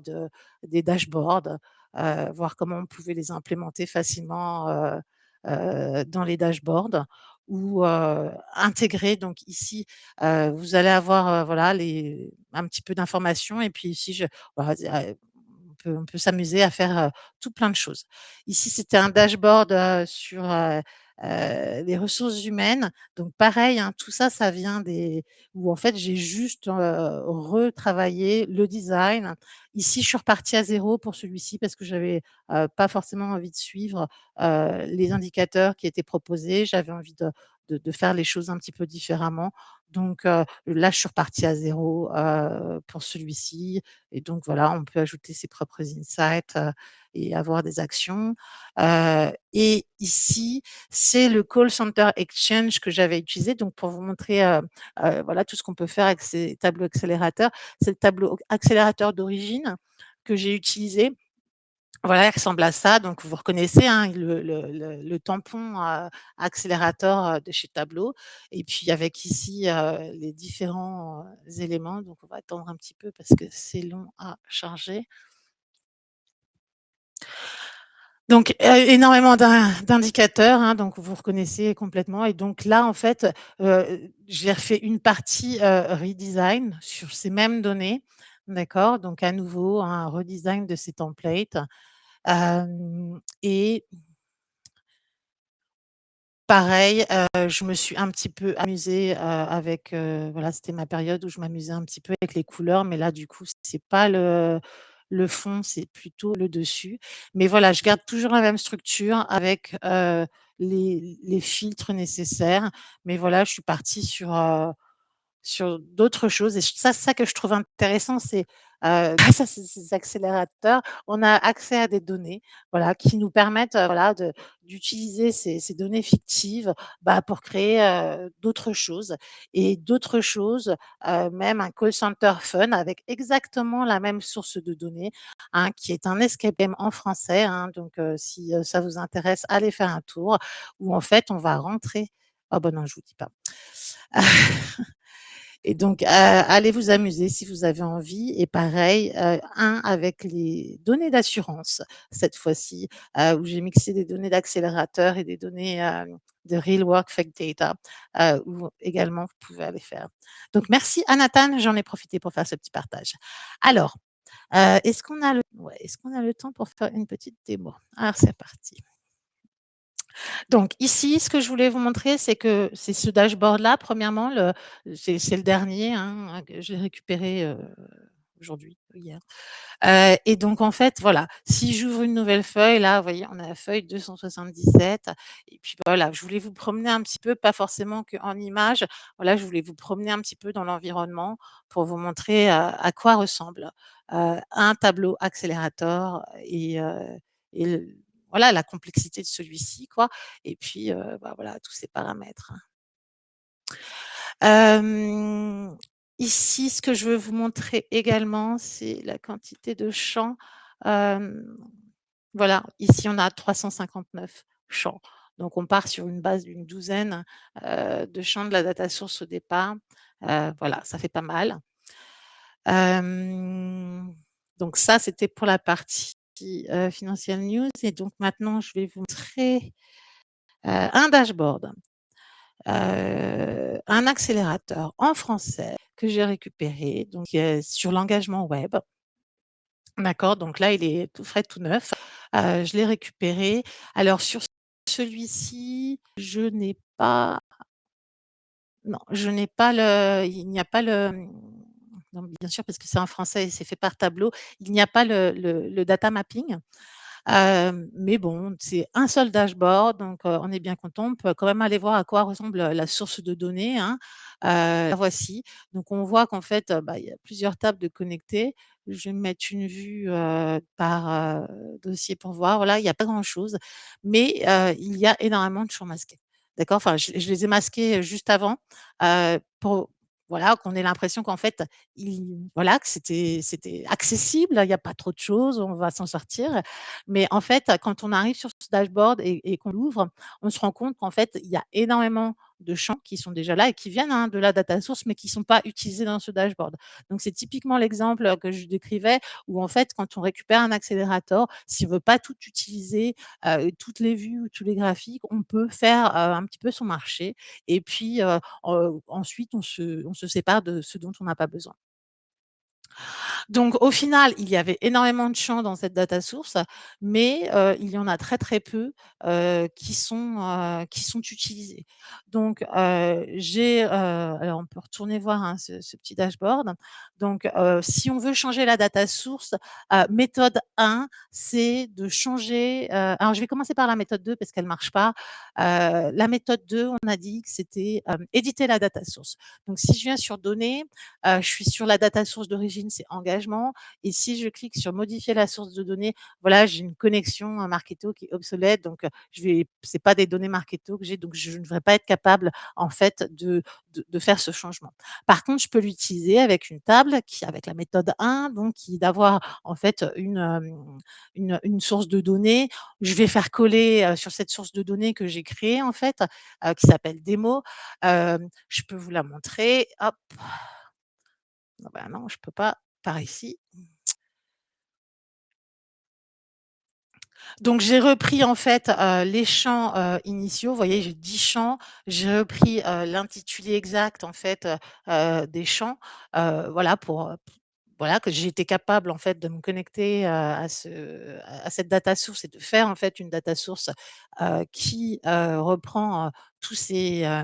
S3: des dashboards, voir comment on pouvait les implémenter facilement dans les dashboards ou intégrer. Donc ici, vous allez avoir voilà, un petit peu d'informations et puis ici, voilà, on peut s'amuser à faire tout plein de choses. Ici, c'était un dashboard sur les ressources humaines. Donc pareil, hein, tout ça, ça vient où en fait, j'ai juste retravaillé le design. Ici, je suis repartie à zéro pour celui-ci parce que j'avais pas forcément envie de suivre les indicateurs qui étaient proposés. J'avais envie de faire les choses un petit peu différemment. Donc là, je suis repartie à zéro pour celui-ci. Et donc voilà, on peut ajouter ses propres insights et avoir des actions. Et ici, c'est le Call Center Exchange que j'avais utilisé. Donc pour vous montrer voilà, tout ce qu'on peut faire avec ces tableaux accélérateurs. C'est le tableau accélérateur d'origine que j'ai utilisé. Voilà, il ressemble à ça. Donc, vous reconnaissez hein, le tampon accélérateur de chez Tableau. Et puis, avec ici les différents éléments. Donc, on va attendre un petit peu parce que c'est long à charger. Donc, énormément d'indicateurs, hein, donc vous reconnaissez complètement. Et donc là, en fait, j'ai refait une partie redesign sur ces mêmes données. D'accord. Donc, à nouveau, un redesign de ces templates. Et pareil, je me suis un petit peu amusée avec voilà, c'était ma période où je m'amusais un petit peu avec les couleurs, mais là, du coup, c'est pas le fond, c'est plutôt le dessus. Mais voilà, je garde toujours la même structure avec les filtres nécessaires. Mais voilà, je suis partie sur d'autres choses. Et ça que je trouve intéressant, c'est grâce à ces accélérateurs, on a accès à des données, voilà, qui nous permettent, voilà, d'utiliser ces données fictives, bah, pour créer d'autres choses et d'autres choses, même un call center fun avec exactement la même source de données, hein, qui est un escape game en français, hein. Donc si ça vous intéresse, allez faire un tour où en fait on va rentrer. Oh ben non, je vous dis pas. Et donc, allez vous amuser si vous avez envie. Et pareil, un avec les données d'assurance, cette fois-ci, où j'ai mixé des données d'accélérateur et des données de real work fake data, où également vous pouvez aller faire. Donc, merci à Nathan, j'en ai profité pour faire ce petit partage. Alors, est-ce qu'on a est-ce qu'on a le temps pour faire une petite démo? Alors, c'est parti. Donc ici, ce que je voulais vous montrer, c'est que c'est ce dashboard-là, premièrement, c'est le dernier, hein, que j'ai récupéré aujourd'hui, hier. Et donc en fait, voilà, si j'ouvre une nouvelle feuille, là, vous voyez, on a la feuille 277. Et puis voilà, je voulais vous promener un petit peu, pas forcément qu'en images. Voilà, je voulais vous promener un petit peu dans l'environnement pour vous montrer à quoi ressemble un tableau accélérateur et voilà la complexité de celui-ci, quoi. Et puis, bah, voilà, tous ces paramètres, hein. Ici, ce que je veux vous montrer également, c'est la quantité de champs. Hem, voilà, ici, on a 359 champs. Donc on part sur une base d'une douzaine, de champs de la data source au départ. Voilà, ça fait pas mal. Donc ça, c'était pour la partie Financial News. Et donc maintenant, je vais vous montrer un dashboard, un accélérateur en français que j'ai récupéré donc, sur l'engagement web. D'accord, donc là, il est tout frais, tout neuf. Je l'ai récupéré. Alors sur celui-ci, je n'ai pas non, je n'ai pas il n'y a pas non, bien sûr, parce que c'est en français et c'est fait par tableau, il n'y a pas le data mapping. Mais bon, c'est un seul dashboard, donc on est bien content. On peut quand même aller voir à quoi ressemble la source de données, hein. La voici. Donc on voit qu'en fait, il y a plusieurs tables de connectés. Je vais mettre une vue, par, dossier pour voir. Voilà, il y a pas grand-chose, mais il y a énormément de champs masqués. D'accord? Enfin, je les ai masqués juste avant, pour voilà, qu'on ait l'impression qu'en fait, voilà, que c'était accessible, il y a pas trop de choses, on va s'en sortir. Mais en fait, quand on arrive sur ce dashboard et qu'on l'ouvre, on se rend compte qu'en fait, il y a énormément de champs qui sont déjà là et qui viennent, hein, de la data source, mais qui sont pas utilisés dans ce dashboard. Donc c'est typiquement l'exemple que je décrivais où en fait, quand on récupère un accélérateur, si on veut pas tout utiliser, toutes les vues ou tous les graphiques, on peut faire, un petit peu son marché et puis, ensuite on se sépare de ce dont on n'a pas besoin. Donc au final, il y avait énormément de champs dans cette data source, mais il y en a très, très peu, qui sont utilisés. Donc alors on peut retourner voir, hein, ce petit dashboard. Donc si on veut changer la data source, méthode 1, c'est de changer, alors je vais commencer par la méthode 2 parce qu'elle marche pas. La méthode 2, on a dit que c'était, éditer la data source. Donc si je viens sur données, je suis sur la data source d'origine, c'est engagement. Et si je clique sur modifier la source de données, voilà, j'ai une connexion Marketo qui est obsolète. Donc, c'est pas des données Marketo que j'ai, donc je ne devrais pas être capable, en fait, de faire ce changement. Par contre, je peux l'utiliser avec une table avec la méthode 1, donc qui est d'avoir, en fait, une source de données. Je vais faire coller sur cette source de données que j'ai créée, en fait, qui s'appelle démo. Je peux vous la montrer. Hop. Ah bah non, je peux pas par ici. Donc j'ai repris en fait, les champs, initiaux. Vous voyez, j'ai 10 champs. J'ai repris, l'intitulé exact en fait, des champs, voilà voilà que j'ai été capable en fait de me connecter, à cette data source et de faire en fait une data source, qui, reprend, tous ces,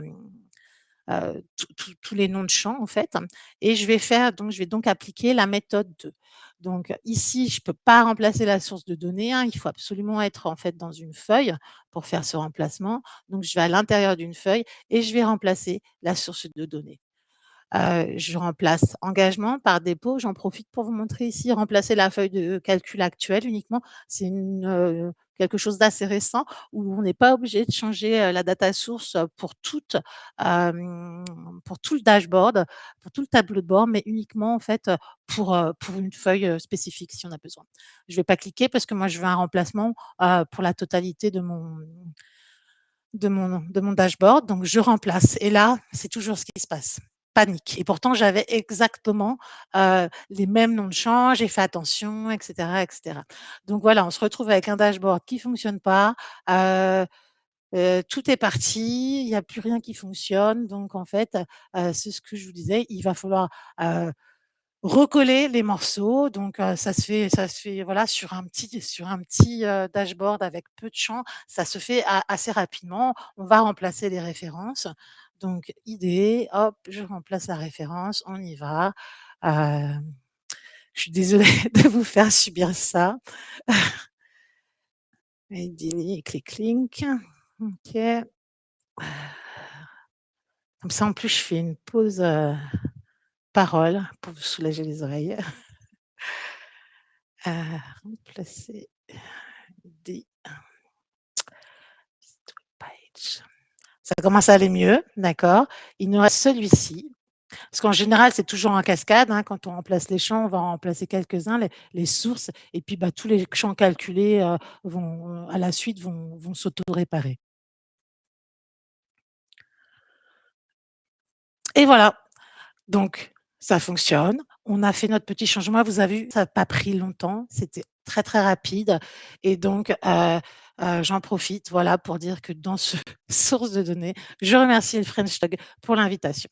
S3: tous les noms de champs en fait. Et je vais donc appliquer la méthode 2. Donc ici, je ne peux pas remplacer la source de données, hein, il faut absolument être en fait dans une feuille pour faire ce remplacement. Donc je vais à l'intérieur d'une feuille et je vais remplacer la source de données. Je remplace engagement par dépôt. J'en profite pour vous montrer ici, remplacer la feuille de calcul actuelle uniquement. C'est quelque chose d'assez récent où on n'est pas obligé de changer, la data source, pour tout le dashboard, pour tout le tableau de bord, mais uniquement en fait, pour une feuille, spécifique si on a besoin. Je ne vais pas cliquer parce que moi je veux un remplacement, pour la totalité de mon dashboard, donc je remplace et là, c'est toujours ce qui se passe. Panique et pourtant j'avais exactement, les mêmes noms de champs, j'ai fait attention et cetera et cetera. Donc voilà, on se retrouve avec un dashboard qui fonctionne pas, tout est parti, il y a plus rien qui fonctionne donc en fait, c'est ce que je vous disais, il va falloir, recoller les morceaux, donc ça se fait voilà sur un petit, dashboard avec peu de champs, ça se fait assez rapidement. On va remplacer les références, donc idée, hop, je remplace la référence, on y va. Heu, je suis désolée de vous faire subir ça. Edini, clic link. OK. Comme ça, en plus, je fais une pause, parole pour vous soulager les oreilles. Remplacer des page. Ça commence à aller mieux, d'accord. Il nous reste celui-ci, parce qu'en général, c'est toujours en cascade, hein, quand on remplace les champs, on va en remplacer quelques-uns, les sources et puis, tous les champs calculés, vont, à la suite, vont s'auto-réparer. Et voilà, donc Ça fonctionne. On a fait notre petit changement. Vous avez vu, ça n'a pas pris longtemps. C'était très, très rapide et donc j'en profite, voilà, pour dire que dans ce source de données, je remercie le French Tog pour l'invitation.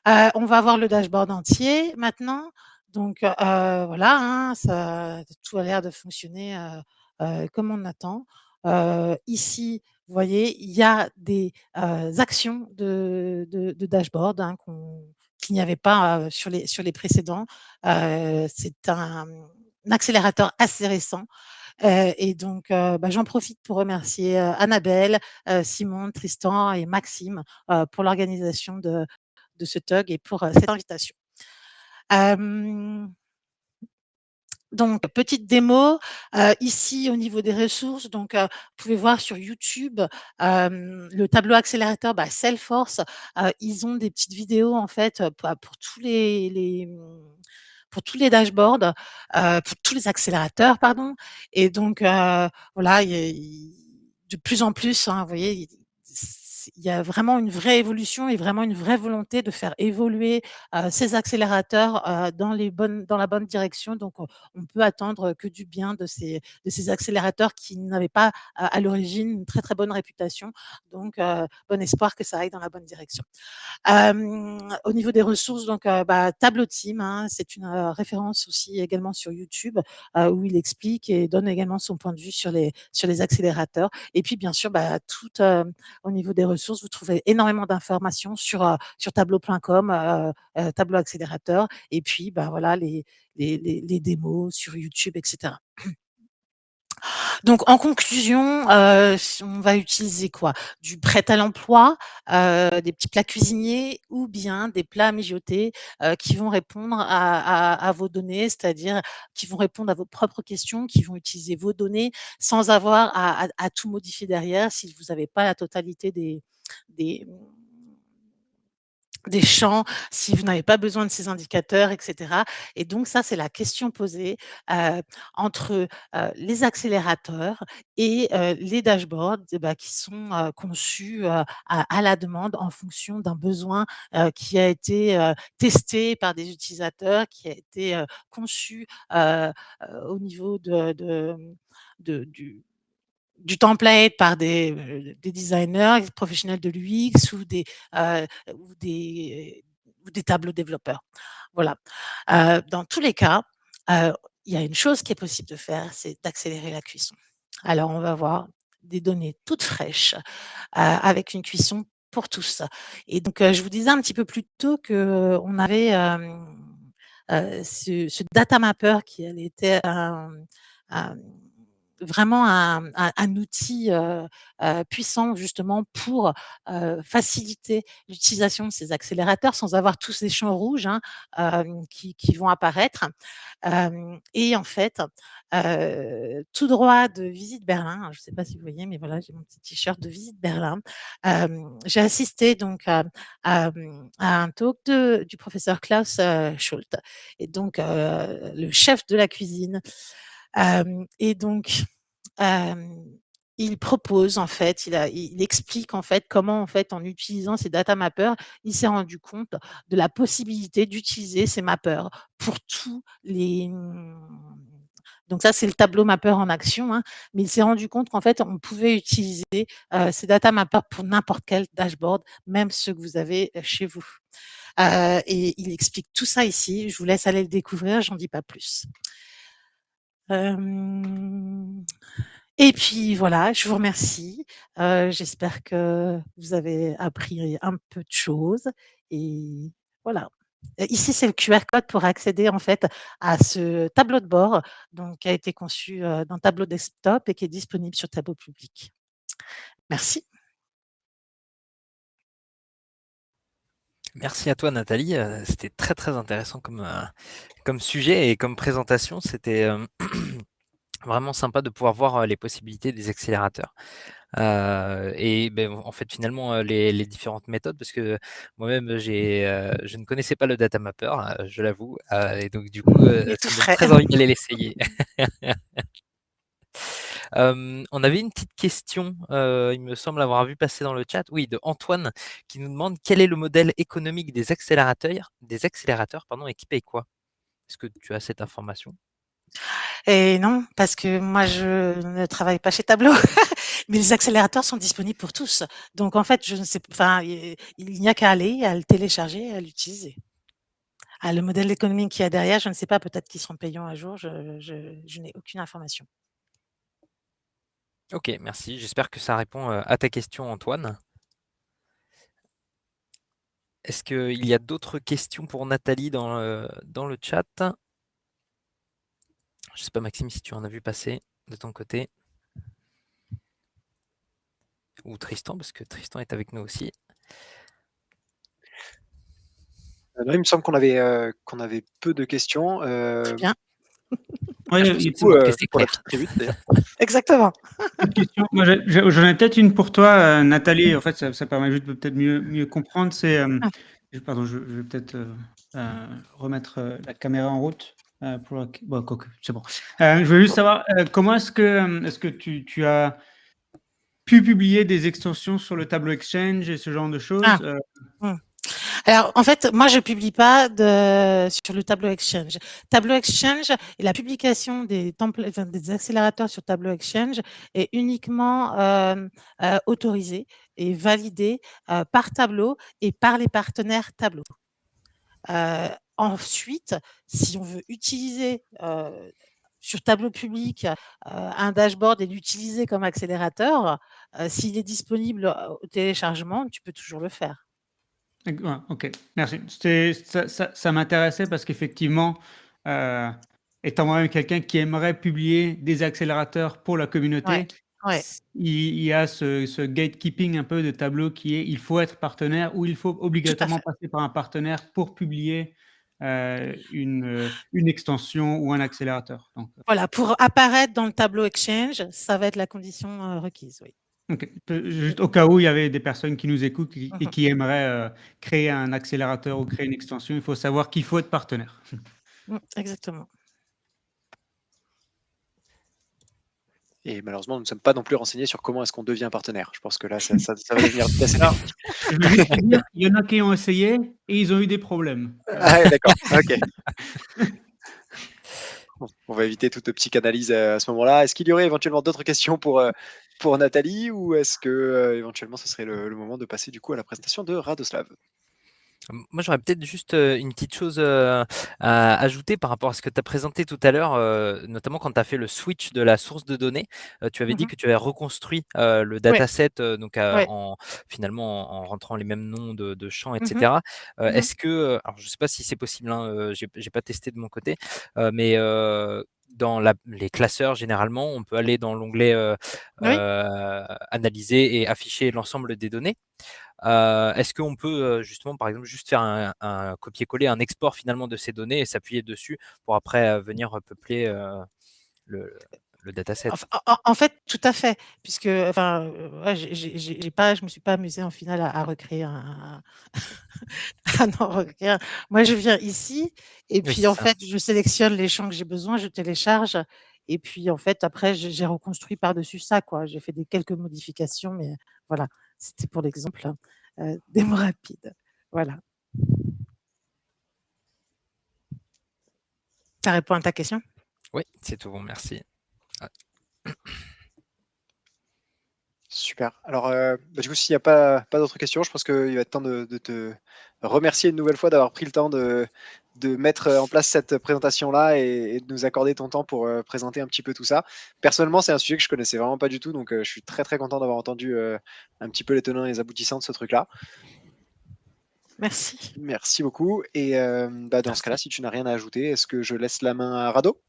S3: On va voir le dashboard entier maintenant. Donc voilà, hein, ça tout a l'air de fonctionner, comme on attend. Ici, vous voyez, il y a des, actions de dashboard, hein, qu'il n'y avait pas, sur les précédents. C'est un accélérateur assez récent, et donc j'en profite pour remercier, Annabelle, Simon, Tristan et Maxime, pour l'organisation de ce TUG et pour, cette invitation. Donc petite démo, ici au niveau des ressources, donc vous pouvez voir sur YouTube, le tableau accélérateur, Salesforce, ils ont des petites vidéos en fait, pour pour tous les dashboards, pour tous les accélérateurs, pardon. Et donc voilà, de plus en plus, hein, vous voyez, il y a vraiment une vraie évolution et vraiment une vraie volonté de faire évoluer ces accélérateurs dans la bonne direction. Donc on peut attendre que du bien de ces accélérateurs qui n'avaient pas à l'origine une très très bonne réputation. Donc bon espoir que ça aille dans la bonne direction. Au niveau des ressources, donc Tableau Team, hein, c'est une référence aussi également sur YouTube, où il explique et donne également son point de vue sur les accélérateurs. Et puis bien sûr, tout au niveau des ressources, vous trouvez énormément d'informations sur tableau.com, tableau accélérateur, et puis voilà les démos sur YouTube, etc. Donc en conclusion, on va utiliser quoi? Du prêt à l'emploi, des petits plats cuisiniers ou bien des plats mijotés, qui vont répondre à vos données, c'est-à-dire qui vont répondre à vos propres questions, qui vont utiliser vos données sans avoir à tout modifier derrière si vous n'avez pas la totalité des des champs, si vous n'avez pas besoin de ces indicateurs, et cetera. Et donc ça, c'est la question posée, entre, les accélérateurs et les dashboards, qui sont, conçus, à la demande en fonction d'un besoin, qui a été, testé par des utilisateurs, qui a été, conçu, au niveau de du template par des designers, des professionnels de l'UX heu, ou des ou des tableaux développeurs. Voilà. Dans tous les cas, heu, il y a une chose qui est possible de faire, c'est d'accélérer la cuisson. Alors on va voir des données toutes fraîches, avec une cuisson pour tous. Et donc, je vous disais un petit peu plus tôt qu'on avait, ce data mapper qui elle était un vraiment un outil, puissant justement pour, faciliter l'utilisation de ces accélérateurs sans avoir tous ces champs rouges, hein, qui vont apparaître. Et en fait, tout droit de Visite Berlin, je ne sais pas si vous voyez, mais voilà, j'ai mon petit t-shirt de Visite Berlin. J'ai assisté donc à un talk du professeur Klaus, Schultz, et donc le chef de la cuisine. Et donc Hem, il propose en fait, il explique en fait comment en fait en utilisant ces data mappers, il s'est rendu compte de la possibilité d'utiliser ces mappers pour tous les, donc ça c'est le tableau mapper en action, hein, mais il s'est rendu compte qu'en fait on pouvait utiliser, ces data mappers pour n'importe quel dashboard, même ceux que vous avez, chez vous. Et il explique tout ça ici, je vous laisse aller le découvrir, j'en dis pas plus. Hem Et puis voilà, je vous remercie. J'espère que vous avez appris un peu de choses et voilà. Ici, c'est le QR code pour accéder en fait à ce tableau de bord, donc qui a été conçu, dans Tableau Desktop et qui est disponible sur Tableau Public. Merci.
S2: Merci à toi Nathalie, c'était très, très intéressant comme sujet et comme présentation. C'était, vraiment sympa de pouvoir voir, les possibilités des accélérateurs. Et en fait, finalement, les différentes méthodes parce que moi-même je ne connaissais pas le data mapper, je l'avoue, et donc du coup,
S3: Il est tout
S2: ça me donne
S3: frais.
S2: très envie d'aller l'essayer. On avait une petite question, il me semble avoir vu passer dans le chat, oui, de Antoine, qui nous demande quel est le modèle économique des accélérateurs, pardon, et qui paye quoi? Est-ce que tu as cette information?
S3: Et non, parce que moi, je ne travaille pas chez Tableau, mais les accélérateurs sont disponibles pour tous. Donc, en fait, je ne sais, enfin, il n'y a qu'à aller, à le télécharger et à l'utiliser. Ah, le modèle économique qu'il y a derrière, je ne sais pas, peut-être qu'ils seront payants un jour, je n'ai aucune information.
S2: Ok, merci. J'espère que ça répond à ta question, Antoine. Est-ce qu'il y a d'autres questions pour Nathalie dans le chat? Je ne sais pas, Maxime, si tu en as vu passer de ton côté. Ou Tristan, parce que Tristan est avec nous aussi.
S1: Non, il me semble qu'on avait peu de questions.
S3: Très bien.
S4: Ouais,
S1: Merci beaucoup pour la petite tribute, d'ailleurs.
S3: Exactement.
S4: Une question. Moi, j'en ai peut-être une pour toi, Nathalie. En fait, ça permet juste de peut-être mieux comprendre. C'est, pardon, je vais peut-être remettre la caméra en route. Bon, quoique, c'est bon. Je veux juste savoir comment est-ce que tu as pu publier des extensions sur le Tableau Exchange et ce genre de choses.
S3: Alors, en fait, moi, je publie pas sur le Tableau Exchange. Tableau Exchange et la publication des templates, des accélérateurs sur Tableau Exchange est uniquement autorisée et validée par Tableau et par les partenaires Tableau. Ensuite, si on veut utiliser sur Tableau public un dashboard et l'utiliser comme accélérateur, s'il est disponible au téléchargement, tu peux toujours le faire.
S4: Ouais, ok, merci. Ça m'intéressait parce qu'effectivement, étant moi-même quelqu'un qui aimerait publier des accélérateurs pour la communauté,
S3: Ouais.
S4: il y a ce gatekeeping un peu de Tableau qui est il faut être partenaire ou il faut obligatoirement passer par un partenaire pour publier une extension ou un accélérateur. Donc,
S3: voilà, pour apparaître dans le Tableau Exchange, ça va être la condition requise, oui.
S4: ok. Juste au cas où il y avait des personnes qui nous écoutent et qui aimeraient créer un accélérateur ou créer une extension, il faut savoir qu'il faut être partenaire.
S3: Exactement.
S1: Et malheureusement, nous ne sommes pas non plus renseignés sur comment est-ce qu'on devient partenaire. Je pense que là, ça va devenir assez technique.
S4: Je veux juste te dire, il y en a qui ont essayé et ils ont eu des problèmes.
S1: Ah, d'accord, ok. On va éviter toute psychanalyse à ce moment-là. Est-ce qu'il y aurait éventuellement d'autres questions pour Nathalie, ou est-ce que éventuellement ce serait le moment de passer du coup à la présentation de Radoslav?
S2: Moi, j'aurais peut-être juste une petite chose à ajouter par rapport à ce que tu as présenté tout à l'heure, notamment quand tu as fait le switch de la source de données. Tu avais dit que tu avais reconstruit le dataset donc finalement en rentrant les mêmes noms de champs, etc. Est-ce que, alors je ne sais pas si c'est possible, hein, j'ai pas testé de mon côté, mais dans les classeurs, généralement, on peut aller dans l'onglet analyser et afficher l'ensemble des données. Est-ce qu'on peut justement, par exemple, juste faire un copier-coller, un export finalement de ces données et s'appuyer dessus pour après venir peupler le dataset?
S3: En fait, tout à fait, puisque enfin, je me suis pas amusée en final à recréer Moi, je viens ici et
S2: Oui,
S3: puis
S2: c'est
S3: en
S2: ça.
S3: fait, je sélectionne les champs que j'ai besoin, je télécharge et puis en fait, après, j'ai reconstruit par-dessus ça, quoi. J'ai fait quelques modifications, mais voilà, c'était pour l'exemple démo rapide. Voilà. Ça répond à ta question?
S2: Oui, c'est tout bon, merci.
S1: Super. Alors, du coup, s'il n'y a pas d'autres questions, je pense qu'il va être temps de te remercier une nouvelle fois d'avoir pris le temps de mettre en place cette présentation-là et de nous accorder ton temps pour présenter un petit peu tout ça. Personnellement, c'est un sujet que je connaissais vraiment pas du tout, donc je suis très très content d'avoir entendu un petit peu les tenants et les aboutissants de ce truc-là.
S3: Merci.
S1: Merci beaucoup. Et dans ce cas-là, si tu n'as rien à ajouter, est-ce que je laisse la main à Rado?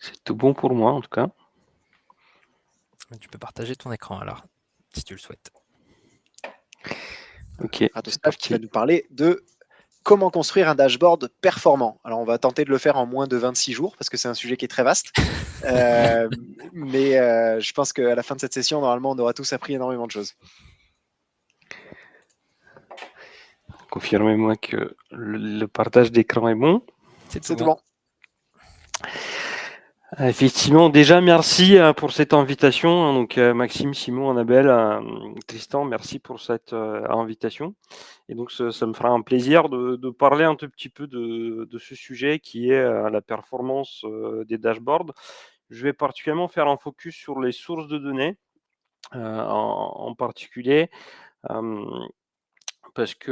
S5: C'est tout bon pour moi, en tout cas.
S2: Tu peux partager ton écran alors, si tu le souhaites.
S5: Ok.
S1: Radoslav qui va nous parler de comment construire un dashboard performant. Alors, on va tenter de le faire en moins de 26 jours parce que c'est un sujet qui est très vaste. Mais je pense qu'à la fin de cette session, normalement, on aura tous appris énormément de choses.
S5: Confirmez-moi que le partage d'écran est bon.
S2: C'est
S1: tout
S2: bon.
S1: bon.
S5: Effectivement, déjà merci pour cette invitation. Donc Maxime, Simon, Annabelle, Tristan, merci pour cette invitation. Et donc ça me fera un plaisir de parler un tout petit peu de ce sujet qui est la performance des dashboards. Je vais particulièrement faire un focus sur les sources de données en particulier. Parce que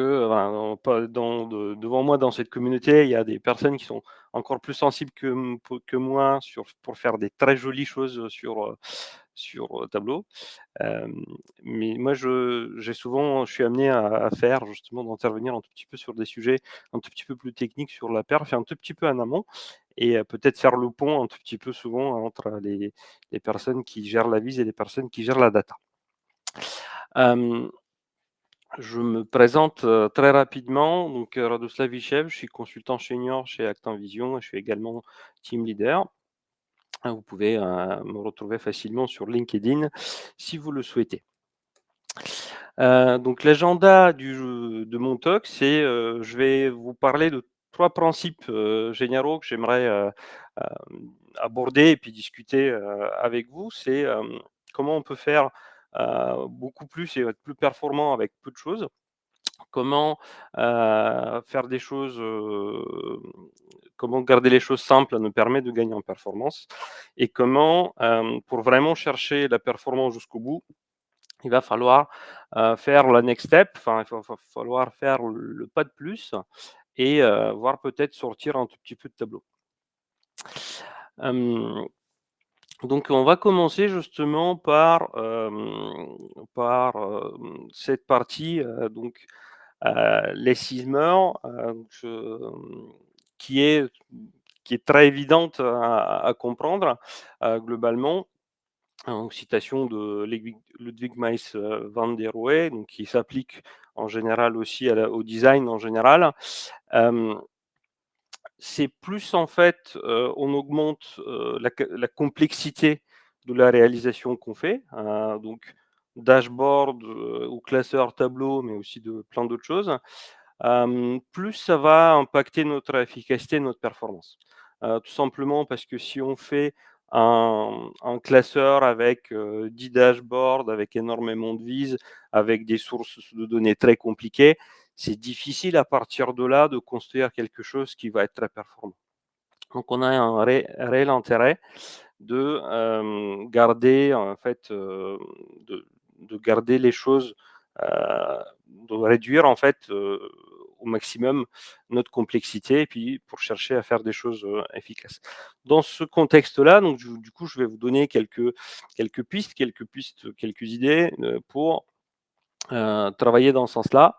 S5: devant moi, dans cette communauté, il y a des personnes qui sont encore plus sensibles que moi pour faire des très jolies choses sur Tableau. Mais moi, je suis amené à faire justement d'intervenir un tout petit peu sur des sujets un tout petit peu plus techniques sur la perf et un tout petit peu en amont et peut-être faire le pont un tout petit peu souvent entre les personnes qui gèrent la vise et les personnes qui gèrent la data. Je me présente très rapidement. Donc, Radoslav Vichev, je suis consultant senior chez Actinvision et je suis également team leader. Vous pouvez me retrouver facilement sur LinkedIn si vous le souhaitez. Donc, l'agenda de mon talk, c'est je vais vous parler de 3 principes généraux que j'aimerais aborder et puis discuter avec vous. C'est comment on peut faire beaucoup plus et être plus performant avec peu de choses. Comment faire des choses, comment garder les choses simples nous permet de gagner en performance et comment, pour vraiment chercher la performance jusqu'au bout, il va falloir faire la next step, enfin il va falloir faire le pas de plus et voire peut-être sortir un tout petit peu de Tableau. Donc on va commencer justement par cette partie, donc les Sismer, qui est qui est très évidente à comprendre, globalement. Donc citation de Ludwig Mies van der Rohe, donc qui s'applique en général aussi au design en général. C'est plus en fait, on augmente la complexité de la réalisation qu'on fait, donc dashboard ou classeur tableau, mais aussi de plein d'autres choses. Plus ça va impacter notre efficacité, notre performance. Tout simplement parce que si on fait un classeur avec 10 dashboards, avec énormément de vises, avec des sources de données très compliquées, c'est difficile à partir de là de construire quelque chose qui va être très performant. Donc on a un réel intérêt de garder en fait, de garder les choses, de réduire en fait au maximum notre complexité et puis pour chercher à faire des choses efficaces. Dans ce contexte-là, donc du coup, je vais vous donner quelques pistes, quelques idées pour travailler dans ce sens-là.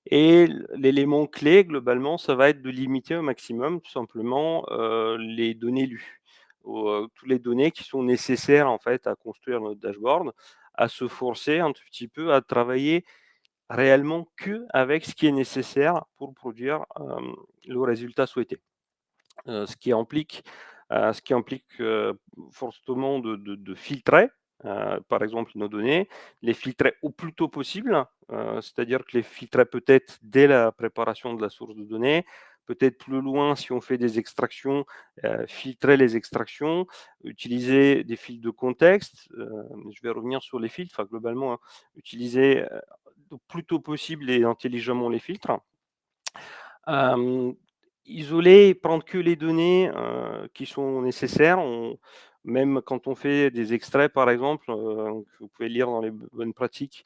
S5: Et l'élément clé, globalement, ça va être de limiter au maximum, tout simplement, les données lues. Toutes les données qui sont nécessaires, en fait, à construire notre dashboard, à se forcer un tout petit peu à travailler réellement qu'avec ce qui est nécessaire pour produire le résultat souhaité. Ce qui implique fortement de filtrer, par exemple, nos données, les filtrer au plus tôt possible, c'est-à-dire que les filtrer peut-être dès la préparation de la source de données, peut-être plus loin si on fait des extractions, filtrer les extractions, utiliser des fils de contexte, je vais revenir sur les filtres, enfin globalement, hein, utiliser le plus tôt possible et intelligemment les filtres. Isoler, prendre que les données qui sont nécessaires. Même quand on fait des extraits, par exemple, vous pouvez lire dans les bonnes pratiques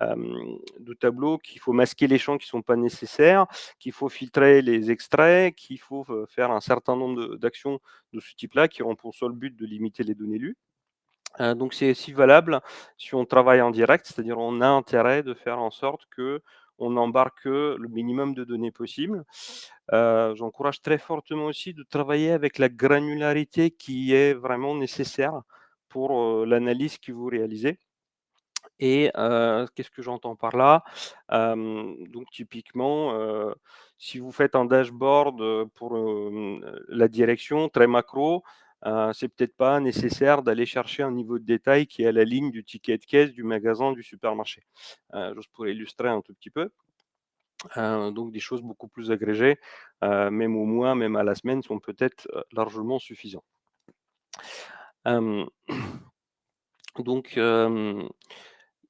S5: de Tableau qu'il faut masquer les champs qui ne sont pas nécessaires, qu'il faut filtrer les extraits, qu'il faut faire un certain nombre d'actions de ce type-là qui auront pour seul but de limiter les données lues. Donc c'est aussi valable si on travaille en direct, c'est-à-dire on a intérêt de faire en sorte qu'on n'embarque que le minimum de données possible. J'encourage très fortement aussi de travailler avec la granularité qui est vraiment nécessaire pour l'analyse que vous réalisez. Et qu'est-ce que j'entends par là? Donc typiquement, si vous faites un dashboard pour la direction très macro, c'est peut-être pas nécessaire d'aller chercher un niveau de détail qui est à la ligne du ticket de caisse du magasin, du supermarché. Juste pour illustrer un tout petit peu. Donc des choses beaucoup plus agrégées, même au mois, même à la semaine, sont peut-être largement suffisants. Donc,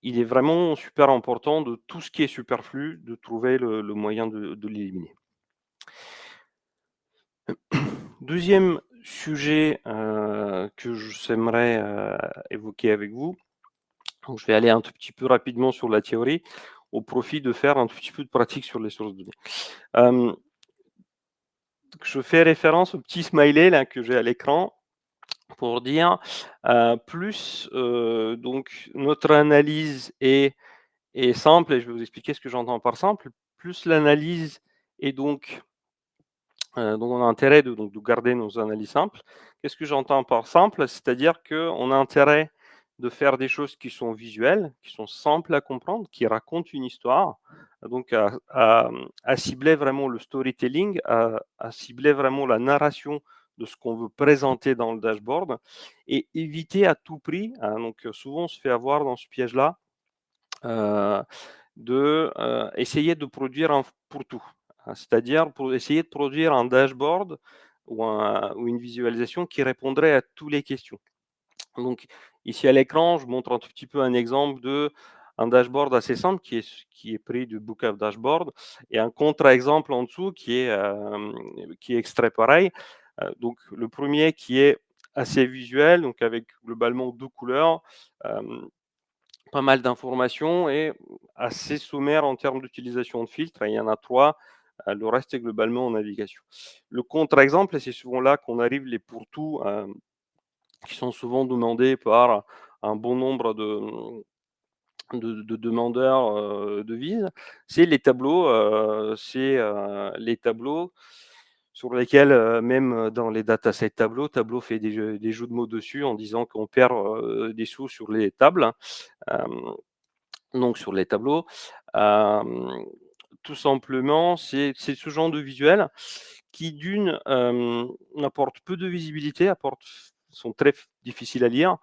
S5: il est vraiment super important de tout ce qui est superflu, de trouver le moyen de l'éliminer. Deuxième sujet, que j'aimerais, évoquer avec vous, donc je vais aller un tout petit peu rapidement sur la théorie, au profit de faire un tout petit peu de pratique sur les sources de données. Je fais référence au petit smiley là que j'ai à l'écran pour dire, plus, donc notre analyse est simple et je vais vous expliquer ce que j'entends par simple, plus l'analyse est donc on a intérêt de garder nos analyses simples. Qu'est-ce que j'entends par simple? C'est-à-dire qu'on a intérêt de faire des choses qui sont visuelles, qui sont simples à comprendre, qui racontent une histoire, donc à cibler vraiment le storytelling, à cibler vraiment la narration de ce qu'on veut présenter dans le dashboard et éviter à tout prix, donc souvent on se fait avoir dans ce piège-là, essayer de produire un pour-tout. C'est-à-dire pour essayer de produire un dashboard ou une visualisation qui répondrait à toutes les questions. Donc ici à l'écran, je montre un tout petit peu un exemple d'un dashboard assez simple qui est pris du Book of Dashboard et un contre-exemple en dessous qui est extrait pareil. Donc le premier qui est assez visuel, donc avec globalement 2 couleurs, pas mal d'informations et assez sommaire en termes d'utilisation de filtres. Il y en a 3, le reste est globalement en navigation. Le contre-exemple, et c'est souvent là qu'on arrive les pour-tout, qui sont souvent demandés par un bon nombre de demandeurs, de vise, c'est les tableaux, les tableaux sur lesquels, même dans les datasets Tableau fait des jeux de mots dessus en disant qu'on perd, des sous sur les tables. Donc sur les tableaux, hem, tout simplement, c'est ce genre de visuel qui d'une, apporte peu de visibilité, sont très difficiles à lire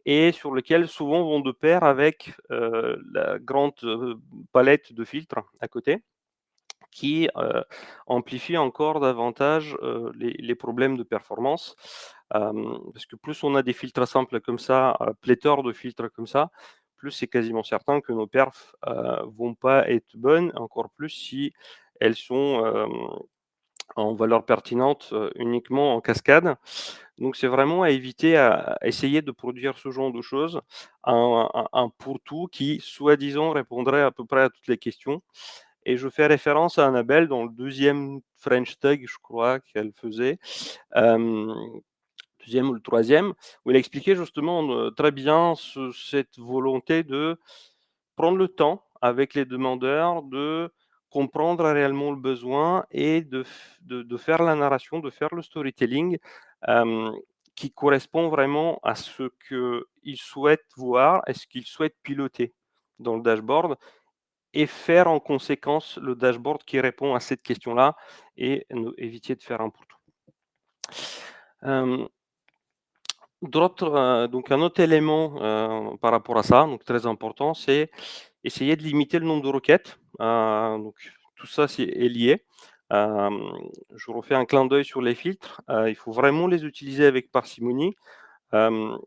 S5: et sur lesquels souvent vont de pair avec, la grande, palette de filtres à côté qui, amplifie encore davantage, les problèmes de performance. Parce que plus on a des filtres simples comme ça, pléthore de filtres comme ça, plus c'est quasiment certain que nos perfs, vont pas être bonnes, encore plus si elles sont, en valeur pertinente, uniquement en cascade. Donc c'est vraiment à éviter, à essayer de produire ce genre de choses, un pour-tout qui, soi-disant, répondrait à peu près à toutes les questions et je fais référence à Annabelle dans le deuxième French Tag, je crois qu'elle faisait, hem, 2e ou le troisième, où elle expliquait justement, très bien cette volonté de prendre le temps avec les demandeurs, de comprendre réellement le besoin et de faire la narration, de faire le storytelling, hem, qui correspond vraiment à ce qu'ils souhaitent voir et ce qu'ils souhaitent piloter dans le dashboard et faire en conséquence le dashboard qui répond à cette question-là et éviter de faire un pour tout. Hem, donc un autre élément, par rapport à ça, donc très important, c'est essayer de limiter le nombre de requêtes. Donc tout ça est lié. Hem, je refais un clin d'œil sur les filtres. Il faut vraiment les utiliser avec parcimonie. Hem,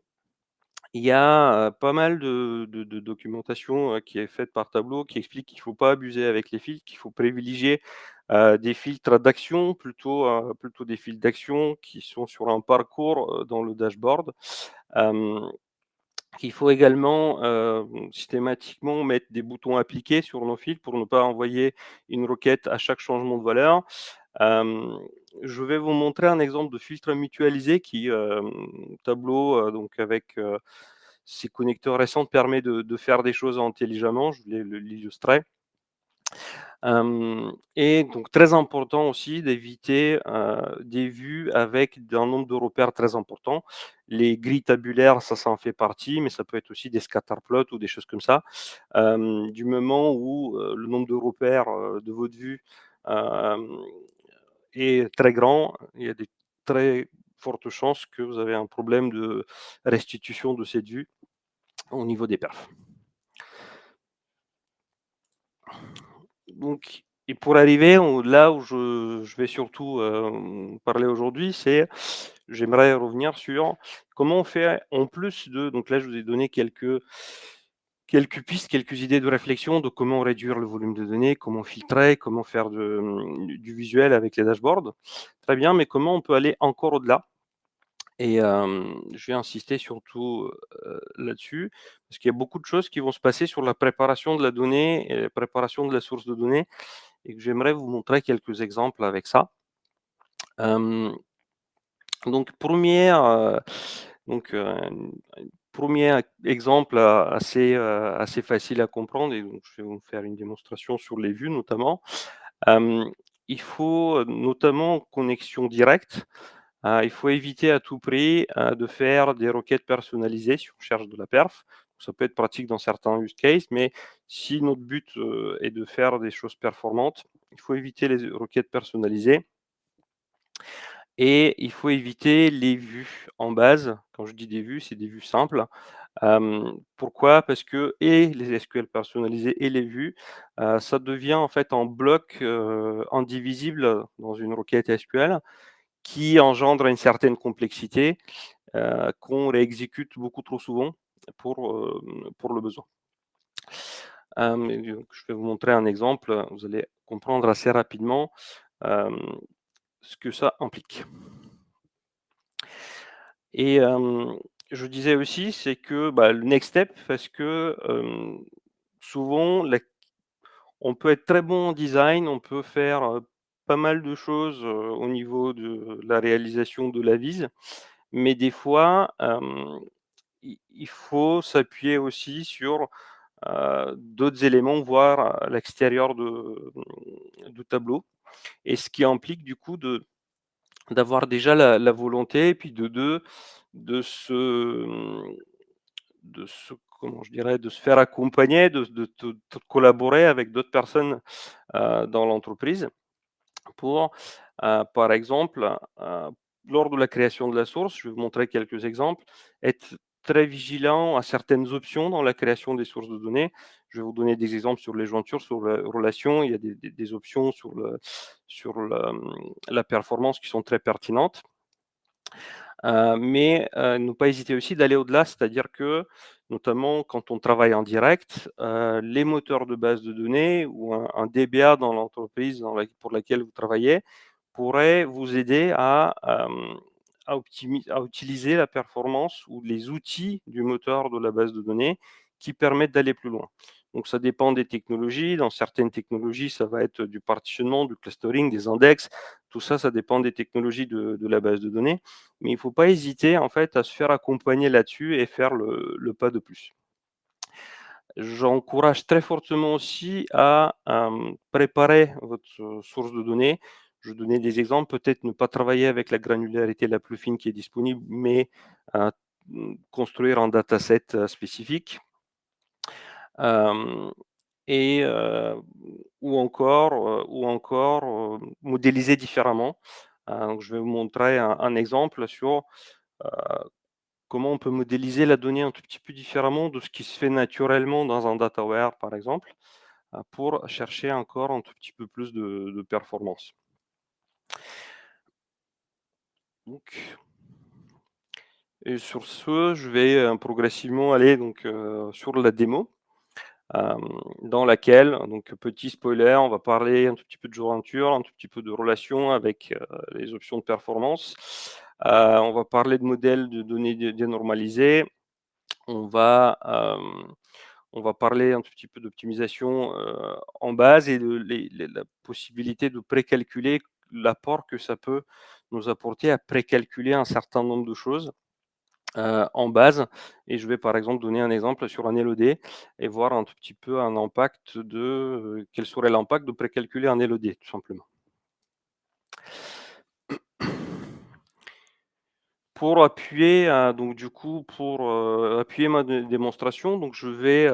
S5: il y a, pas mal de documentation, qui est faite par Tableau qui explique qu'il ne faut pas abuser avec les filtres, qu'il faut privilégier, des filtres d'action plutôt des filtres d'action qui sont sur un parcours, dans le dashboard. Hem, qu'il faut également, systématiquement mettre des boutons appliqués sur nos filtres pour ne pas envoyer une requête à chaque changement de valeur. Hem, je vais vous montrer un exemple de filtre mutualisé qui, Tableau, donc avec, ses connecteurs récents permet de faire des choses intelligemment, je vais l'illustrer. Et donc très important aussi d'éviter, des vues avec un nombre de repères très important. Les grilles tabulaires, ça en fait partie, mais ça peut être aussi des scatterplots ou des choses comme ça. Du moment où, le nombre de repères, de votre vue, hem, est très grand, il y a des très fortes chances que vous avez un problème de restitution de cette vue au niveau des perfs. Donc Et pour arriver là où je vais surtout parler aujourd'hui, c'est j'aimerais revenir sur comment on fait en plus de donc là, je vous ai donné quelques pistes, quelques idées de réflexion de comment réduire le volume de données, comment filtrer, comment faire du visuel avec les dashboards. Très bien, mais comment on peut aller encore au-delà? Et je vais insister surtout là-dessus, parce qu'il y a beaucoup de choses qui vont se passer sur la préparation de la donnée et la préparation de la source de données, et que j'aimerais vous montrer quelques exemples avec ça. Donc premier exemple assez facile à comprendre, et donc je vais vous faire une démonstration sur les vues notamment. Il faut notamment connexion directe. Il faut éviter à tout prix de faire des requêtes personnalisées si on cherche de la perf. Ça peut être pratique dans certains use cases, mais si notre but est de faire des choses performantes, il faut éviter les requêtes personnalisées et il faut éviter les vues en base. Quand je dis des vues, c'est des vues simples. Pourquoi? Parce que et les SQL personnalisés et les vues, ça devient en fait un bloc indivisible dans une requête SQL qui engendre une certaine complexité qu'on réexécute beaucoup trop souvent pour le besoin. Donc je vais vous montrer un exemple, vous allez comprendre assez rapidement ce que ça implique. Et je disais aussi, c'est que le next step, parce que souvent, on peut être très bon en design, on peut faire pas mal de choses au niveau de la réalisation de la vise, mais des fois, il faut s'appuyer aussi sur d'autres éléments, voire à l'extérieur du tableau. Et ce qui implique du coup d'avoir déjà la volonté, et puis de se comment je dirais? De se faire accompagner, de collaborer avec d'autres personnes dans l'entreprise pour, par exemple, lors de la création de la source, je vais vous montrer quelques exemples, être très vigilant à certaines options dans la création des sources de données. Je vais vous donner des exemples sur les jointures, sur la relation. Il y a des options sur la performance qui sont très pertinentes. Mais ne pas hésiter aussi d'aller au-delà, c'est-à-dire que, notamment quand on travaille en direct, les moteurs de base de données ou un DBA dans l'entreprise pour laquelle vous travaillez pourrait vous aider à utiliser la performance ou les outils du moteur de la base de données qui permettent d'aller plus loin. Donc ça dépend des technologies. Dans certaines technologies, ça va être du partitionnement, du clustering, des index. Tout ça, ça dépend des technologies de la base de données. Mais il ne faut pas hésiter en fait à se faire accompagner là-dessus et faire le pas de plus. J'encourage très fortement aussi à préparer votre source de données. Je vais donner des exemples, peut-être ne pas travailler avec la granularité la plus fine qui est disponible, mais construire un dataset spécifique. Et ou encore modéliser différemment. Donc je vais vous montrer un exemple sur comment on peut modéliser la donnée un tout petit peu différemment de ce qui se fait naturellement dans un dataware, par exemple, pour chercher encore un tout petit peu plus de performance. Donc, et sur ce, je vais progressivement aller donc sur la démo. Dans laquelle, donc petit spoiler, on va parler un tout petit peu de jointure, un tout petit peu de relation avec les options de performance. On va parler de modèles de données dénormalisées. On va parler un tout petit peu d'optimisation en base et de la possibilité de précalculer l'apport que ça peut nous apporter à précalculer un certain nombre de choses en base, et je vais par exemple donner un exemple sur un LOD et voir un tout petit peu un impact quel serait l'impact de précalculer un LOD tout simplement. Pour appuyer, donc du coup pour appuyer ma démonstration, donc je vais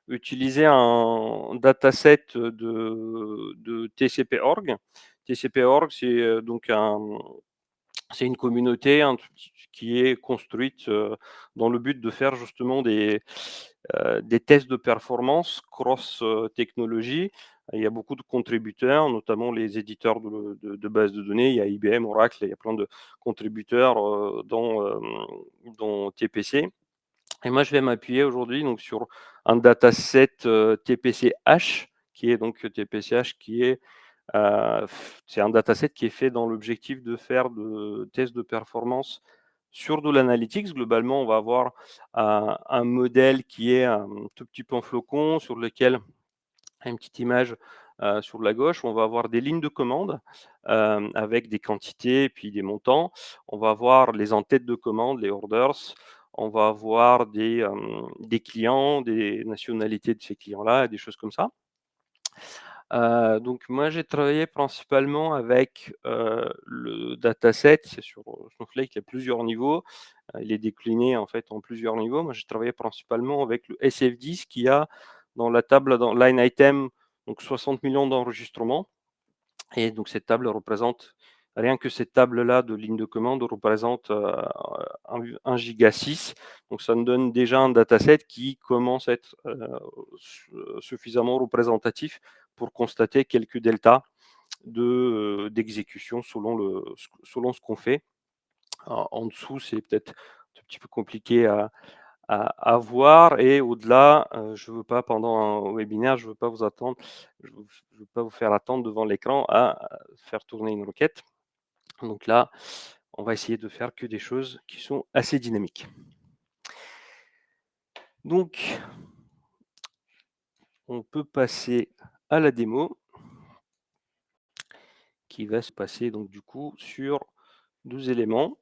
S5: utiliser un dataset de TCP/org. TCP/org, c'est donc c'est une communauté qui est construite dans le but de faire justement des tests de performance cross-technologie. Il y a beaucoup de contributeurs, notamment les éditeurs de bases de données. Il y a IBM, Oracle, il y a plein de contributeurs dans TPC. Et moi, je vais m'appuyer aujourd'hui donc sur un dataset TPC-H, qui est donc TPC-H, qui est c'est un dataset qui est fait dans l'objectif de faire de tests de performance sur de l'analytics. Globalement, on va avoir un modèle qui est un tout petit peu en flocon, sur lequel une petite image sur la gauche, on va avoir des lignes de commande avec des quantités et puis des montants. On va avoir les en-tête de commande, les orders. On va avoir des clients, des nationalités de ces clients-là, des choses comme ça. Donc moi, j'ai travaillé principalement avec le dataset. C'est sur Snowflake, il y a plusieurs niveaux. Il est décliné en fait en plusieurs niveaux. Moi, j'ai travaillé principalement avec le SF10 qui a dans la table, dans line item, donc 60 millions d'enregistrements. Et donc cette table représente, rien que cette table-là de ligne de commande représente 1 giga 6. Donc ça nous donne déjà un dataset qui commence à être suffisamment représentatif pour constater quelques deltas d'exécution selon ce qu'on fait. En dessous, c'est peut-être un petit peu compliqué à voir, et au-delà, je ne veux pas, pendant un webinaire, je ne veux pas vous attendre, je veux pas vous faire attendre devant l'écran à faire tourner une requête. Donc là, on va essayer de faire que des choses qui sont assez dynamiques. Donc, on peut passer à la démo qui va se passer donc du coup sur 12 éléments.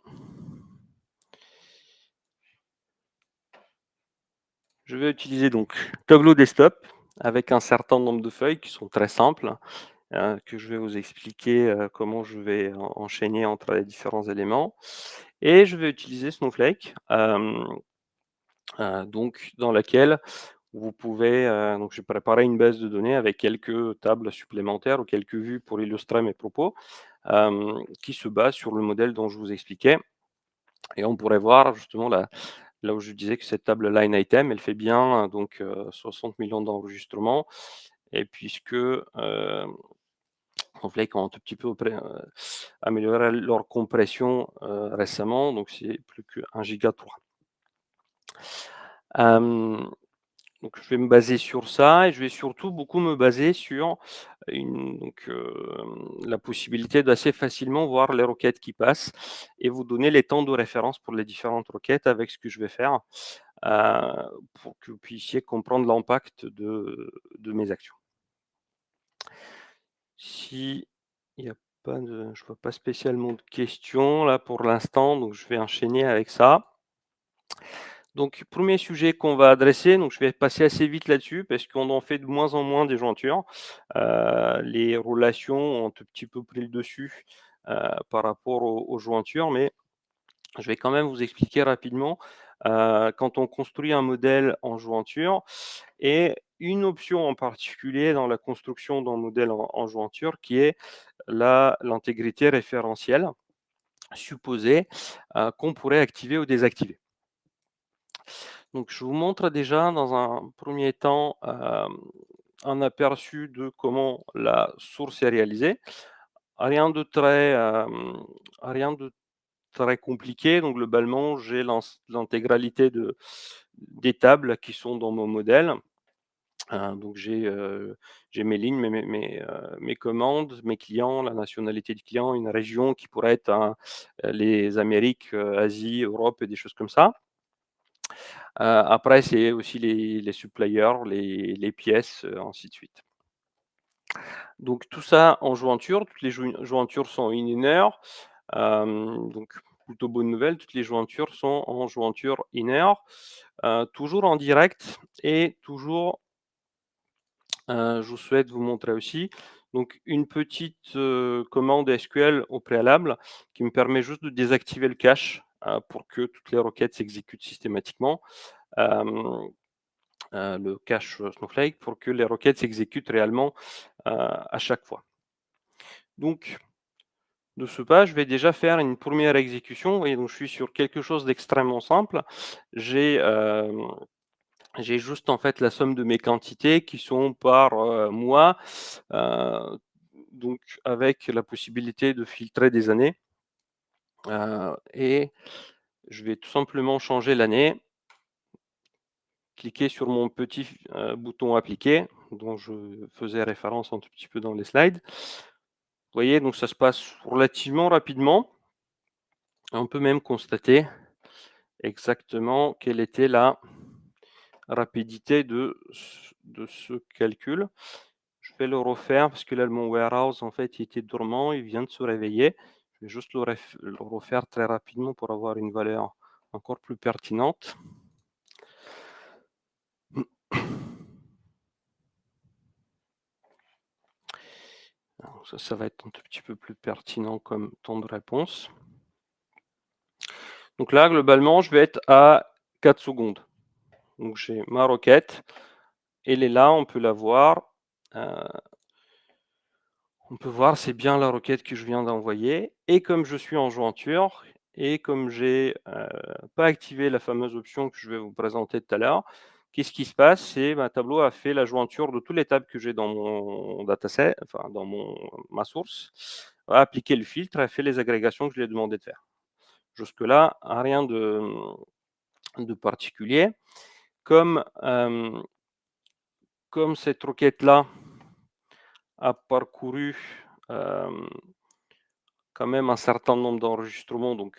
S5: Je vais utiliser donc Tableau Desktop avec un certain nombre de feuilles qui sont très simples, que je vais vous expliquer comment je vais enchaîner entre les différents éléments. Et je vais utiliser Snowflake, donc dans laquelle vous pouvez, donc j'ai préparé une base de données avec quelques tables supplémentaires ou quelques vues pour illustrer mes propos, qui se base sur le modèle dont je vous expliquais. Et on pourrait voir justement là où je disais que cette table line item, elle fait bien donc 60 millions d'enregistrements, et puisque Snowflake ont un tout petit peu amélioré leur compression récemment, donc c'est plus que 1 giga 3. Donc je vais me baser sur ça, et je vais surtout beaucoup me baser sur la possibilité d'assez facilement voir les requêtes qui passent et vous donner les temps de référence pour les différentes requêtes avec ce que je vais faire, pour que vous puissiez comprendre l'impact de mes actions. Si il y a pas de je vois pas spécialement de questions là pour l'instant, donc je vais enchaîner avec ça. Donc premier sujet qu'on va adresser, donc je vais passer assez vite là-dessus parce qu'on en fait de moins en moins des jointures. Les relations ont un tout petit peu pris le dessus, par rapport aux jointures, mais je vais quand même vous expliquer rapidement, quand on construit un modèle en jointure, et une option en particulier dans la construction d'un modèle en jointure qui est l'intégrité référentielle supposée, qu'on pourrait activer ou désactiver. Donc je vous montre déjà dans un premier temps, un aperçu de comment la source est réalisée. Rien de très compliqué. Donc globalement, j'ai l'intégralité des tables qui sont dans mon modèle. Donc j'ai mes lignes, mes commandes, mes clients, la nationalité du client, une région qui pourrait être les Amériques, Asie, Europe et des choses comme ça. Après, c'est aussi les suppliers, les pièces, ainsi de suite. Donc tout ça en jointure, toutes les jointures sont inner. Donc plutôt bonne nouvelle, toutes les jointures sont en jointure inner, toujours en direct, et toujours, je souhaite vous montrer aussi donc une petite commande SQL au préalable qui me permet juste de désactiver le cache, pour que toutes les requêtes s'exécutent systématiquement. Le cache Snowflake pour que les requêtes s'exécutent réellement à chaque fois. Donc, de ce pas, je vais déjà faire une première exécution, et donc je suis sur quelque chose d'extrêmement simple. J'ai j'ai juste en fait la somme de mes quantités qui sont par mois, donc avec la possibilité de filtrer des années. Et je vais tout simplement changer l'année. Cliquer sur mon petit bouton appliquer, dont je faisais référence un tout petit peu dans les slides. Vous voyez, donc ça se passe relativement rapidement. On peut même constater exactement quelle était la rapidité de ce calcul. Je vais le refaire parce que là, mon warehouse, en fait, il était dormant, il vient de se réveiller. Je vais juste le refaire très rapidement pour avoir une valeur encore plus pertinente. Alors ça va être un tout petit peu plus pertinent comme temps de réponse. Donc là, globalement, je vais être à 4 secondes. Donc j'ai ma requête. Elle est là, on peut la voir. On peut voir, c'est bien la requête que je viens d'envoyer. Et comme je suis en jointure, et comme j'ai pas activé la fameuse option que je vais vous présenter tout à l'heure, qu'est-ce qui se passe? C'est Tableau a fait la jointure de toutes les tables que j'ai dans mon dataset, enfin dans ma source, a appliqué le filtre, a fait les agrégations que je lui ai demandé de faire. Jusque-là, rien de particulier. Comme cette requête-là a parcouru quand même un certain nombre d'enregistrements, donc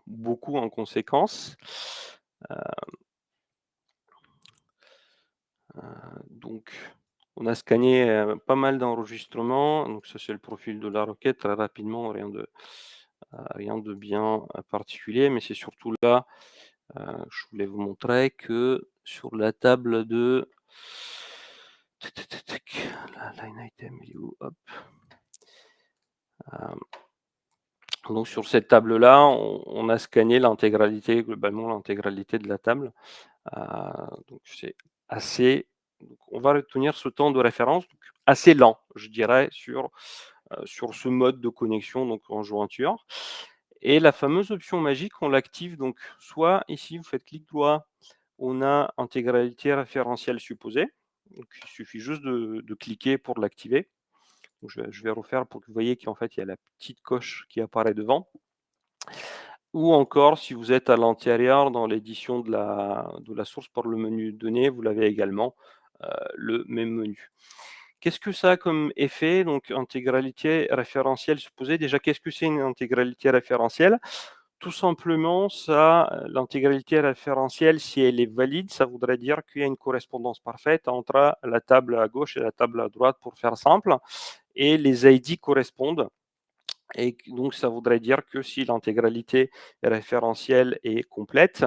S5: beaucoup en conséquence. Donc, on a scanné pas mal d'enregistrements. Donc ça, c'est le profil de la requête. Très rapidement, rien de bien particulier, mais c'est surtout là, je voulais vous montrer que sur la table de la line item, il est où? Hop. Donc sur cette table-là, on a scanné l'intégralité, globalement l'intégralité de la table. Donc c'est assez. Donc on va retenir ce temps de référence, donc assez lent, je dirais, sur ce mode de connexion, donc en jointure. Et la fameuse option magique, on l'active donc soit ici, vous faites clic droit, on a intégralité référentielle supposée. Donc il suffit juste de cliquer pour l'activer. Je vais refaire pour que vous voyez qu'en fait, il y a la petite coche qui apparaît devant. Ou encore, si vous êtes à l'intérieur dans l'édition de la source par le menu données, vous l'avez également, le même menu. Qu'est-ce que ça a comme effet? Donc intégralité référentielle supposée. Déjà, qu'est-ce que c'est une intégralité référentielle? Tout simplement, l'intégralité référentielle, si elle est valide, ça voudrait dire qu'il y a une correspondance parfaite entre la table à gauche et la table à droite, pour faire simple, et les ID correspondent. Et donc, ça voudrait dire que si l'intégralité référentielle est complète,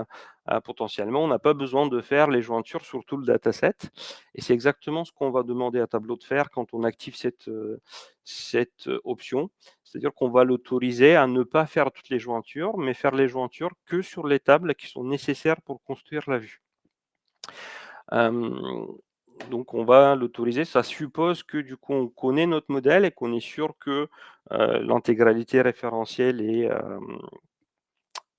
S5: potentiellement, on n'a pas besoin de faire les jointures sur tout le dataset. Et c'est exactement ce qu'on va demander à Tableau de faire quand on active cette option. C'est-à-dire qu'on va l'autoriser à ne pas faire toutes les jointures, mais faire les jointures que sur les tables qui sont nécessaires pour construire la vue. Donc on va l'autoriser. Ça suppose que du coup on connaît notre modèle et qu'on est sûr que l'intégralité référentielle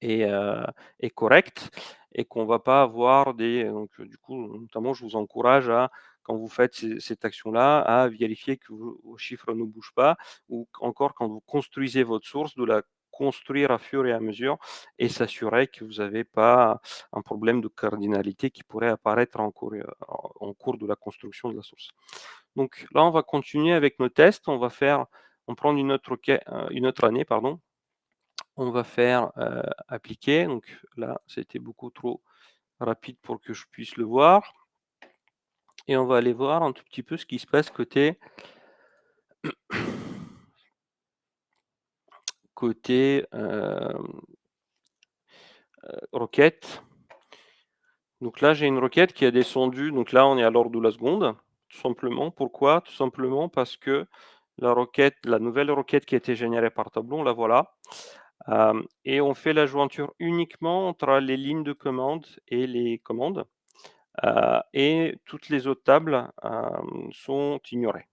S5: est correcte et qu'on ne va pas avoir donc du coup, notamment, je vous encourage à, quand vous faites cette action-là, à vérifier que vos chiffres ne bougent pas, ou encore quand vous construisez votre source, de la construire à fur et à mesure et s'assurer que vous n'avez pas un problème de cardinalité qui pourrait apparaître en cours de la construction de la source. Donc là, on va continuer avec nos tests. On va prendre une autre année, pardon. On va faire appliquer. Donc là, c'était beaucoup trop rapide pour que je puisse le voir. Et on va aller voir un tout petit peu ce qui se passe côté requête. Donc là, j'ai une requête qui a descendu. Donc là, on est à l'ordre de la seconde, tout simplement. Pourquoi? Tout simplement parce que la nouvelle requête qui a été générée par Tableau, la voilà. Et on fait la jointure uniquement entre les lignes de commande et les commandes. Et toutes les autres tables sont ignorées.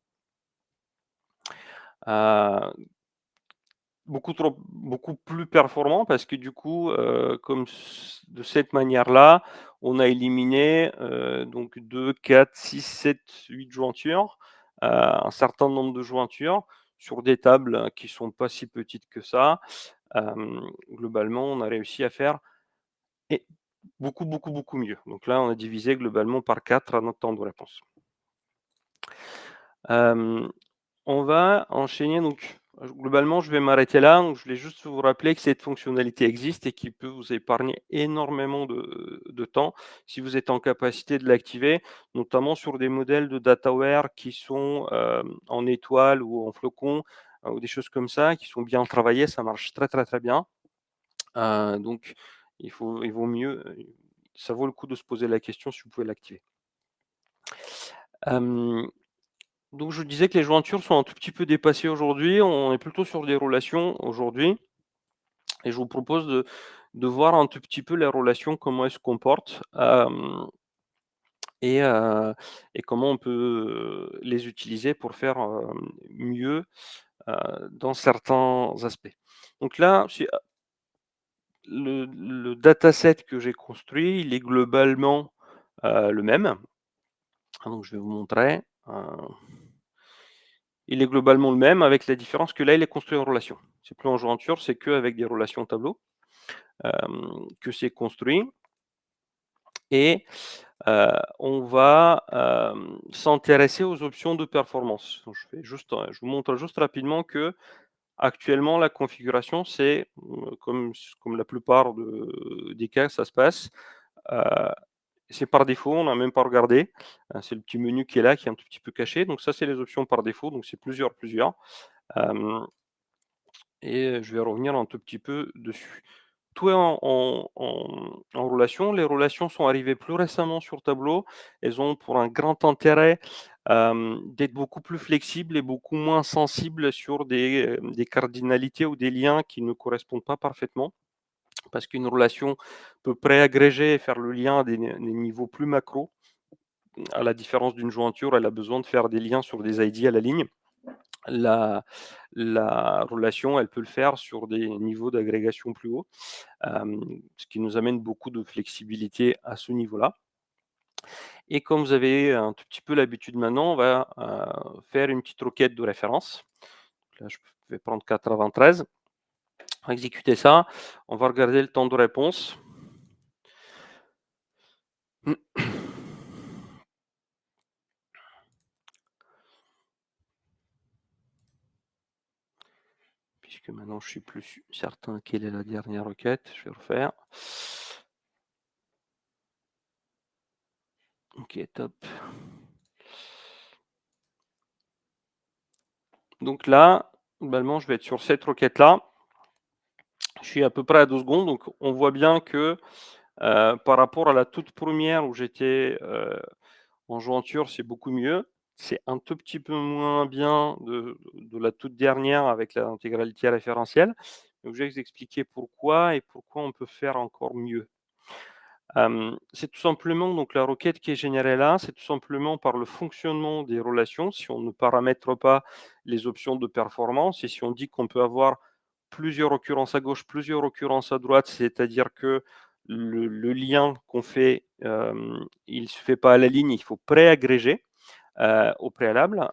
S5: beaucoup plus performant parce que du coup, comme de cette manière-là, on a éliminé donc 2, 4, 6, 7, 8 jointures, un certain nombre de jointures sur des tables qui sont pas si petites que ça. Globalement, on a réussi à faire et beaucoup mieux. Donc là, on a divisé globalement par 4 notre temps de réponse. On va enchaîner donc globalement, je vais m'arrêter là. Donc je voulais juste vous rappeler que cette fonctionnalité existe et qui peut vous épargner énormément de temps si vous êtes en capacité de l'activer, notamment sur des modèles de dataware qui sont, en étoile ou en flocon, ou des choses comme ça, qui sont bien travaillées. Ça marche très bien. Donc il vaut mieux, ça vaut le coup de se poser la question si vous pouvez l'activer. Donc je disais que les jointures sont un tout petit peu dépassées aujourd'hui. On est plutôt sur des relations aujourd'hui et je vous propose de voir un tout petit peu les relations, comment elles se comportent, et comment on peut, les utiliser pour faire, mieux, dans certains aspects. Donc là, c'est le dataset que j'ai construit, il est globalement, le même. Donc je vais vous montrer, il est globalement le même avec la différence que là, il est construit en relation. C'est plus en jointure, c'est qu'avec des relations tableau, que c'est construit et on va, s'intéresser aux options de performance. Donc je vous montre juste rapidement qu'actuellement la configuration c'est, comme la plupart des cas ça se passe, heu, c'est par défaut, on n'a même pas regardé. C'est le petit menu qui est là, qui est un tout petit peu caché. Donc ça, c'est les options par défaut, donc c'est plusieurs. Hem et je vais revenir un tout petit peu dessus. Tout est en relation. Les relations sont arrivées plus récemment sur Tableau. Elles ont pour un grand intérêt, d'être beaucoup plus flexibles et beaucoup moins sensibles sur des cardinalités ou des liens qui ne correspondent pas parfaitement. Parce qu'une relation peut préagréger et faire le lien à des niveaux plus macro. À la différence d'une jointure, elle a besoin de faire des liens sur des ID à la ligne. La la relation, elle peut le faire sur des niveaux d'agrégation plus hauts, ce qui nous amène beaucoup de flexibilité à ce niveau-là. Et comme vous avez un tout petit peu l'habitude maintenant, on va, faire une petite requête de référence. Là, je vais prendre 93. On va exécuter ça. On va regarder le temps de réponse. Puisque maintenant je suis plus certain quelle est la dernière requête, je vais refaire. OK, top. Donc là, globalement, je vais être sur cette requête-là. Je suis à peu près à 2 secondes, donc on voit bien que, par rapport à la toute première où j'étais, en jointure, c'est beaucoup mieux. C'est un tout petit peu moins bien de la toute dernière avec l'intégralité référentielle. Donc je vais vous expliquer pourquoi et pourquoi on peut faire encore mieux. C'est tout simplement donc la requête qui est générée là, c'est tout simplement par le fonctionnement des relations. Si on ne paramètre pas les options de performance et si on dit qu'on peut avoir plusieurs occurrences à gauche, plusieurs occurrences à droite, c'est-à-dire que le lien qu'on fait, il ne se fait pas à la ligne, il faut préagréger, au préalable.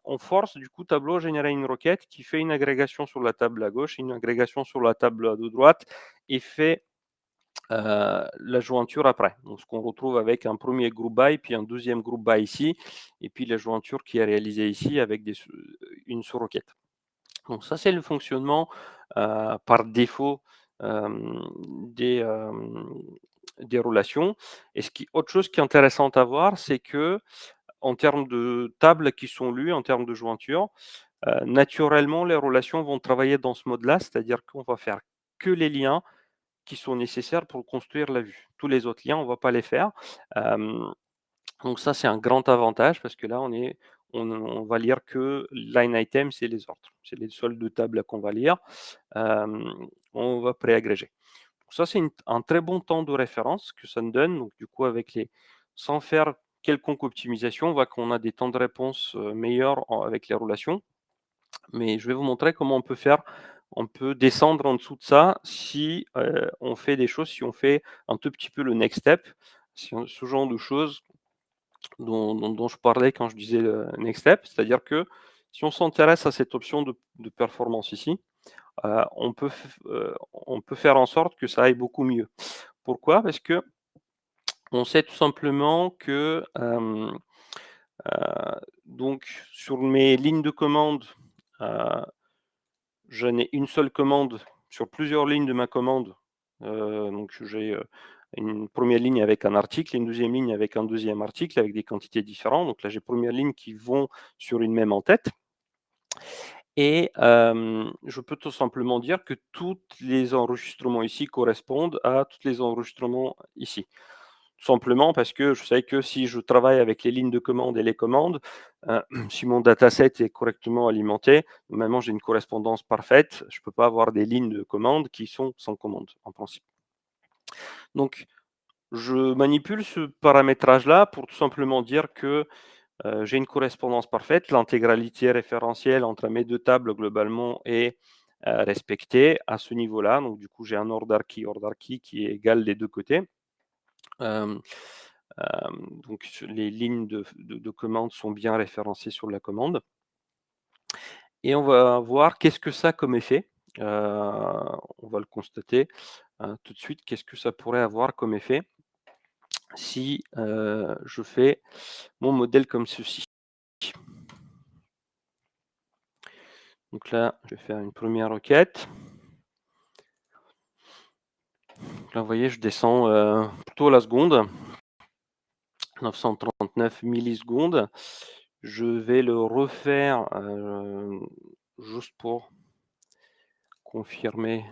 S5: On force du coup Tableau à générer une requête qui fait une agrégation sur la table à gauche, une agrégation sur la table de droite et fait la jointure après. Donc ce qu'on retrouve avec un premier group by, puis un deuxième group by ici, et puis la jointure qui est réalisée ici avec une sous-requête. Donc ça, c'est le fonctionnement par défaut des, des relations. Et autre chose qui est intéressante à voir, c'est que en termes de tables qui sont lues, en termes de jointure, naturellement, les relations vont travailler dans ce mode-là, c'est-à-dire qu'on va faire que les liens qui sont nécessaires pour construire la vue. Tous les autres liens, on ne va pas les faire. Donc ça, c'est un grand avantage parce que là, on va lire que line items et les ordres. C'est les seules 2 tables qu'on va lire. On va préagréger. Donc ça, c'est un très bon temps de référence que ça nous donne. Donc du coup, sans faire quelconque optimisation, on voit qu'on a des temps de réponse meilleurs avec les relations. Mais je vais vous montrer comment on peut faire on peut descendre en dessous de ça si on fait des choses, si on fait un tout petit peu le next step, ce genre de choses dont je parlais quand je disais le next step. C'est-à-dire que si on s'intéresse à cette option de performance ici, on peut faire en sorte que ça aille beaucoup mieux. Pourquoi? Parce qu'on sait tout simplement que donc sur mes lignes de commande, je n'ai une seule commande sur plusieurs lignes de ma commande. Donc j'ai une première ligne avec un article et une deuxième ligne avec un deuxième article avec des quantités différentes. Donc là, j'ai première ligne qui vont sur une même en-tête. Et je peux tout simplement dire que tous les enregistrements ici correspondent à tous les enregistrements ici. Tout simplement parce que je sais que si je travaille avec les lignes de commande et les commandes, si mon dataset est correctement alimenté, normalement j'ai une correspondance parfaite. Je ne peux pas avoir des lignes de commande qui sont sans commande, en principe. Donc, je manipule ce paramétrage-là pour tout simplement dire que j'ai une correspondance parfaite. L'intégralité référentielle entre mes deux tables, globalement, est respectée à ce niveau-là. Donc, du coup, j'ai un order key qui est égal des deux côtés. Donc les lignes de commande sont bien référencées sur la commande. Et on va voir qu'est-ce que ça a comme effet. On va le constater tout de suite. Qu'est-ce que ça pourrait avoir comme effet si je fais mon modèle comme ceci. Donc là, je vais faire une première requête. Donc là, vous voyez, je descends plutôt à la seconde. 939 millisecondes. Je vais le refaire juste pour confirmer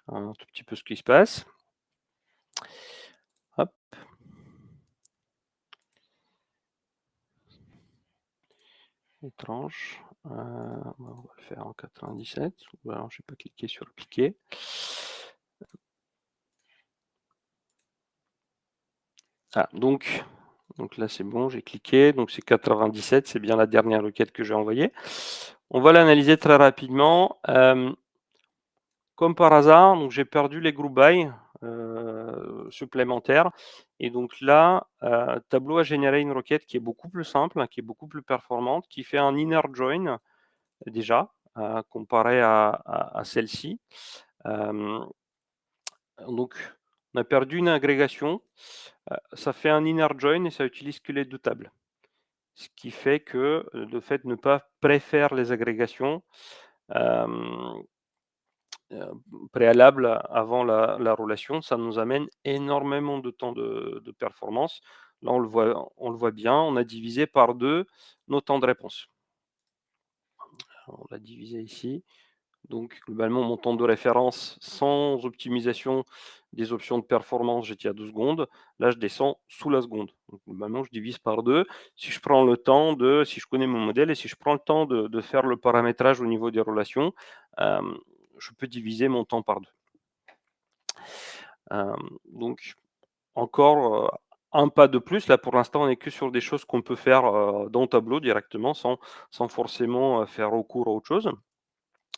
S5: un tout petit peu ce qui se passe. Hop. Étrange. On va le faire en 97. Alors, je n'ai pas cliqué sur appliquer. Ah, donc là, c'est bon, j'ai cliqué. Donc, c'est 97, c'est bien la dernière requête que j'ai envoyée. On va l'analyser très rapidement. Comme par hasard, donc j'ai perdu les group by supplémentaires. Et donc là, Tableau a généré une requête qui est beaucoup plus simple, qui est beaucoup plus performante, qui fait un inner join déjà, comparé à celle-ci. Donc, on a perdu une agrégation. Ça fait un inner join et ça utilise que les deux tables. Ce qui fait que le fait de ne pas préférer les agrégations préalables avant la relation, ça nous amène énormément de temps de performance. Là, on le voit bien, on a divisé par 2 nos temps de réponse. On l'a divisé ici. Donc, globalement, mon temps de référence sans optimisation des options de performance, j'étais à 2 secondes. Là, je descends sous la seconde. Donc, globalement, je divise par 2. Si je prends le temps si je connais mon modèle et si je prends le temps de faire le paramétrage au niveau des relations, je peux diviser mon temps par 2. Donc, encore un pas de plus. Là, pour l'instant, on n'est que sur des choses qu'on peut faire dans Tableau directement sans forcément faire recours à autre chose.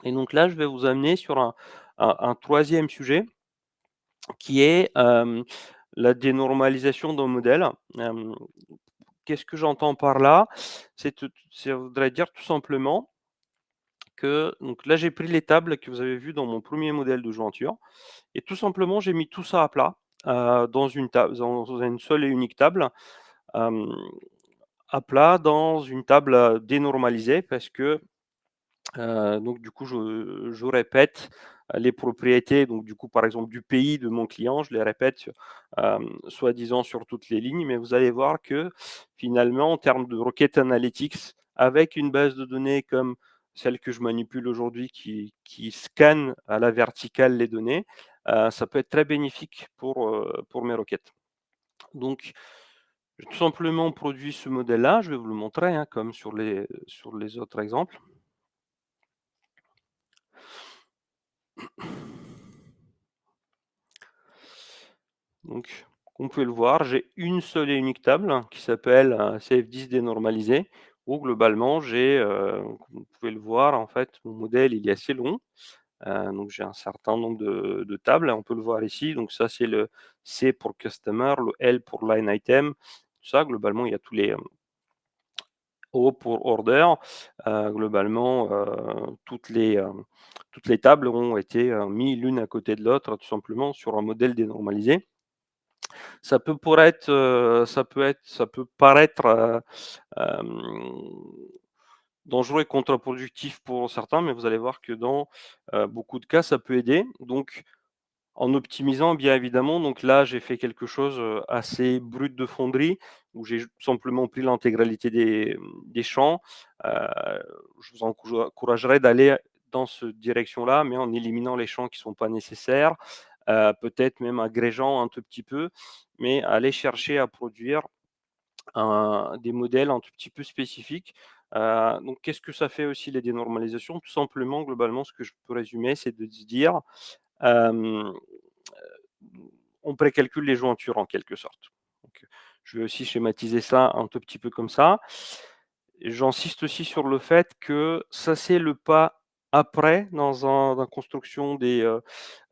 S5: Et donc là, je vais vous amener sur un troisième sujet qui est la dénormalisation d'un modèle. Qu'est-ce que j'entends par là? Ça voudrait dire tout simplement que, donc là, j'ai pris les tables que vous avez vues dans mon premier modèle de jointure et tout simplement, j'ai mis tout ça à plat dans une seule et unique table, à plat dans une table dénormalisée parce que donc du coup, je répète les propriétés, donc du coup, par exemple, du pays de mon client, je les répète soi-disant sur toutes les lignes, mais vous allez voir que finalement, en termes de requête analytics, avec une base de données comme celle que je manipule aujourd'hui qui scanne à la verticale les données, ça peut être très bénéfique pour mes requêtes. Donc, j'ai tout simplement produit ce modèle-là, je vais vous le montrer, comme sur les autres exemples. Donc, comme vous pouvez le voir, j'ai une seule et unique table qui s'appelle CF10 dénormalisé, où globalement j'ai, comme vous pouvez le voir en fait, mon modèle il est assez long. Donc j'ai un certain nombre de tables, on peut le voir ici. Donc ça c'est le C pour customer, le L pour line item, tout ça globalement il y a tous les, O pour order. Globalement, toutes les tables ont été, mis l'une à côté de l'autre tout simplement sur un modèle dénormalisé. Ça peut paraître, dangereux et contre-productif pour certains, mais vous allez voir que dans, beaucoup de cas, ça peut aider. Donc en optimisant bien évidemment, donc là j'ai fait quelque chose, assez brut de fonderie, où j'ai simplement pris l'intégralité des champs. Heu, je vous encouragerais d'aller dans cette direction-là, mais en éliminant les champs qui ne sont pas nécessaires, peut-être même agrégeant un tout petit peu, mais aller chercher à produire des modèles un tout petit peu spécifiques. Donc qu'est-ce que ça fait aussi les dénormalisations? Tout simplement, globalement, ce que je peux résumer, c'est de se dire, hem on précalcule les jointures en quelque sorte. Donc, je vais aussi schématiser ça un tout petit peu comme ça. J'insiste aussi sur le fait que ça, c'est le pas après dans la construction des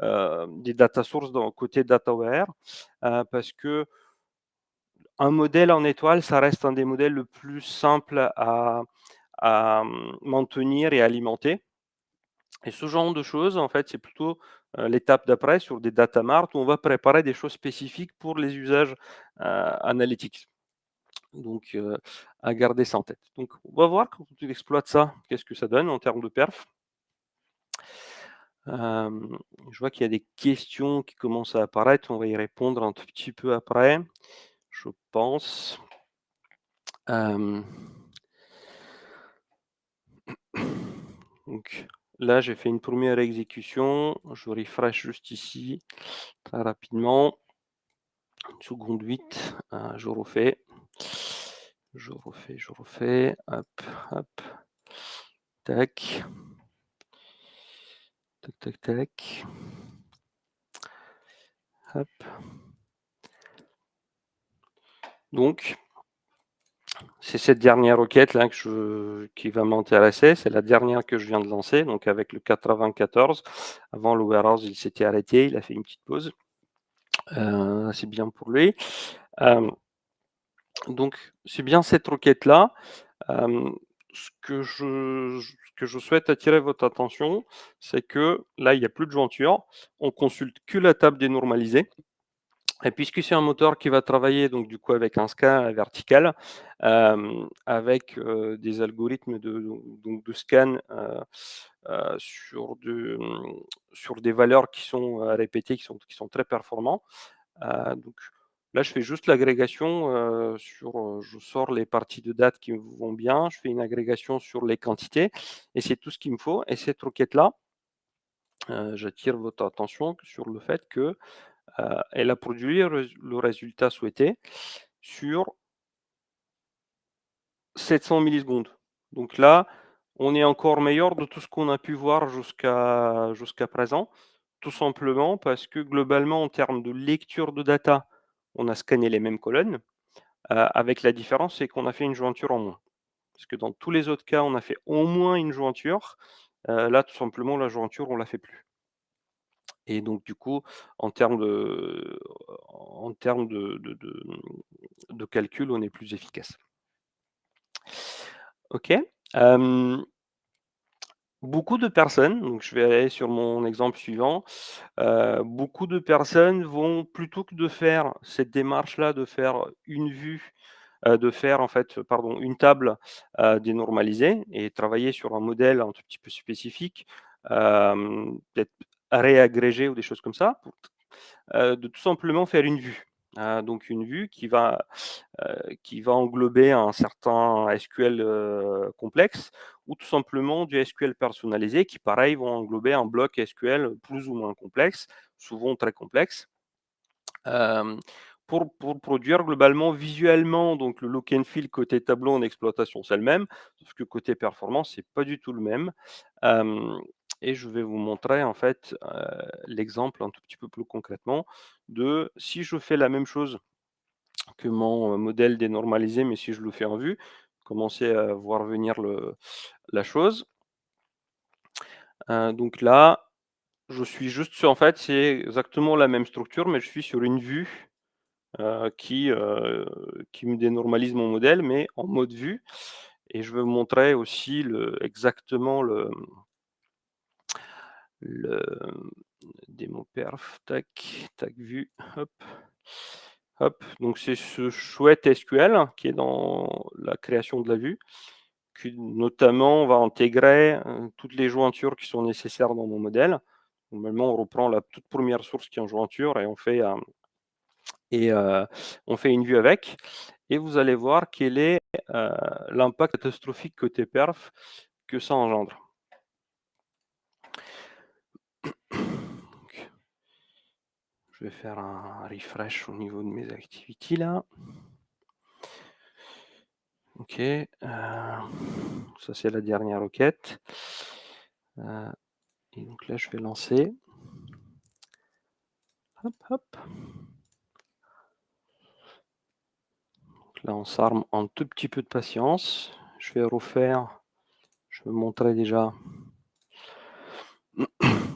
S5: data sources dans côté DataWare, parce que un modèle en étoile, ça reste un des modèles le plus simple à maintenir et alimenter. Et ce genre de choses, en fait, c'est plutôt, l'étape d'après sur des data marts où on va préparer des choses spécifiques pour les usages, analytics. Donc, à garder ça en tête. Donc on va voir quand tu exploites ça, qu'est-ce que ça donne en termes de perf. Je vois qu'il y a des questions qui commencent à apparaître, on va y répondre un tout petit peu après, je pense. Hem Donc là, j'ai fait une première exécution, je refresh juste ici, très rapidement. Une seconde 8, je refais. Je refais, hop, hop, tac. Tac, tac, tac. Hop. Donc c'est cette dernière requête là qui va m'intéresser, c'est la dernière que je viens de lancer, donc avec le 94. Avant le warehouse, il s'était arrêté, il a fait une petite pause. C'est bien pour lui. Donc c'est bien cette requête-là. Ce que je souhaite attirer votre attention, c'est que là, il y a plus de jointure. On consulte que la table dénormalisée. Et puisque c'est un moteur qui va travailler donc du coup avec un scan vertical, avec, des algorithmes de scan, sur des valeurs qui sont, répétées, qui sont très performants. Donc là, je fais juste l'agrégation, je sors les parties de date qui me vont bien, je fais une agrégation sur les quantités et c'est tout ce qu'il me faut. Et cette requête-là, j'attire votre attention sur le fait que, elle a produit le résultat souhaité sur 700 millisecondes. Donc là, on est encore meilleur de tout ce qu'on a pu voir jusqu'à présent, tout simplement parce que globalement, en termes de lecture de data, on a scanné les mêmes colonnes, avec la différence, c'est qu'on a fait une jointure en moins. Parce que dans tous les autres cas, on a fait au moins une jointure. Là, tout simplement, la jointure, on ne la fait plus. Et donc du coup, en termes de calcul, on est plus efficace. OK. Beaucoup de personnes, donc je vais aller sur mon exemple suivant, beaucoup de personnes vont plutôt que de faire cette démarche-là, de faire une vue, de faire en fait, pardon, une table, dénormalisée et travailler sur un modèle un tout petit peu spécifique, peut-être réagrégé ou des choses comme ça, de tout simplement faire une vue. Donc une vue qui va englober un certain SQL, complexe ou tout simplement du SQL personnalisé qui pareil vont englober un bloc SQL plus ou moins complexe, souvent très complexe. Hem, pour produire globalement visuellement donc le look and feel côté tableau en exploitation, c'est le même, sauf que côté performance, c'est pas du tout le même. Hem et je vais vous montrer en fait, l'exemple un tout petit peu plus concrètement de si je fais la même chose que mon, modèle dénormalisé, mais si je le fais en vue, commencez à voir venir la chose. Donc là, je suis juste sur, en fait, c'est exactement la même structure, mais je suis sur une vue qui me dénormalise mon modèle, mais en mode vue. Et je veux vous montrer aussi exactement le démo perf, tac, tac, vue, hop, hop. Donc c'est ce chouette SQL qui est dans la création de la vue, qui notamment va intégrer toutes les jointures qui sont nécessaires dans mon modèle. Normalement, on reprend la toute première source qui est en jointure et on fait une vue avec. Et vous allez voir quel est l'impact catastrophique côté perf que ça engendre. Donc, je vais faire un refresh au niveau de mes activités là. Ok, ça c'est la dernière requête. Et donc là, je vais lancer. Hop, hop. Donc là, on s'arme un tout petit peu de patience. Je vais refaire. Je vais montrer déjà.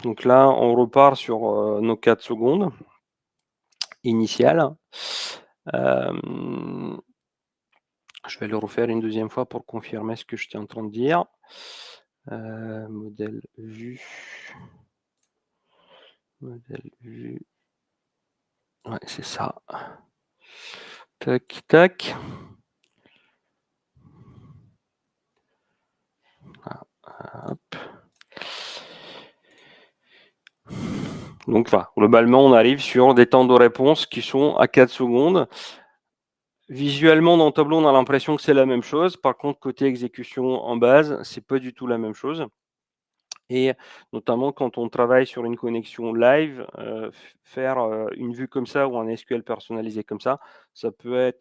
S5: Donc là, on repart sur nos 4 secondes initiales. Je vais le refaire une deuxième fois pour confirmer ce que j'étais en train de dire. Modèle vue. Modèle vue. Ouais, c'est ça. Tac, tac. Hop. Donc voilà, globalement, on arrive sur des temps de réponse qui sont à 4 secondes. Visuellement, dans le tableau, on a l'impression que c'est la même chose. Par contre, côté exécution en base, c'est pas du tout la même chose. Et notamment quand on travaille sur une connexion live, faire une vue comme ça ou un SQL personnalisé comme ça, ça peut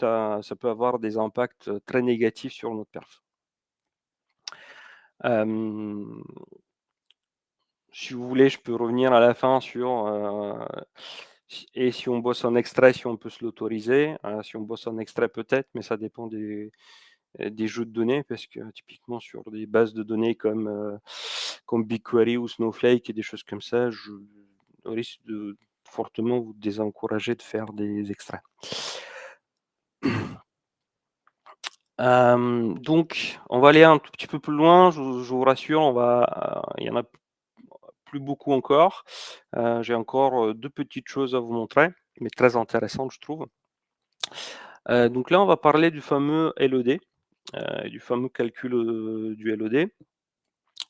S5: avoir des impacts très négatifs sur notre perf. Si vous voulez, je peux revenir à la fin sur et si on bosse en extrait, si on peut se l'autoriser. Si on bosse en extrait, peut-être, mais ça dépend des jeux de données, parce que typiquement sur des bases de données comme BigQuery ou Snowflake et des choses comme ça, je risque de fortement vous désencourager de faire des extraits. Donc, on va aller un tout petit peu plus loin. Je vous rassure, il y en a plus beaucoup encore. J'ai encore 2 petites choses à vous montrer, mais très intéressantes, je trouve. Donc là, on va parler du fameux LOD, du fameux calcul du LOD.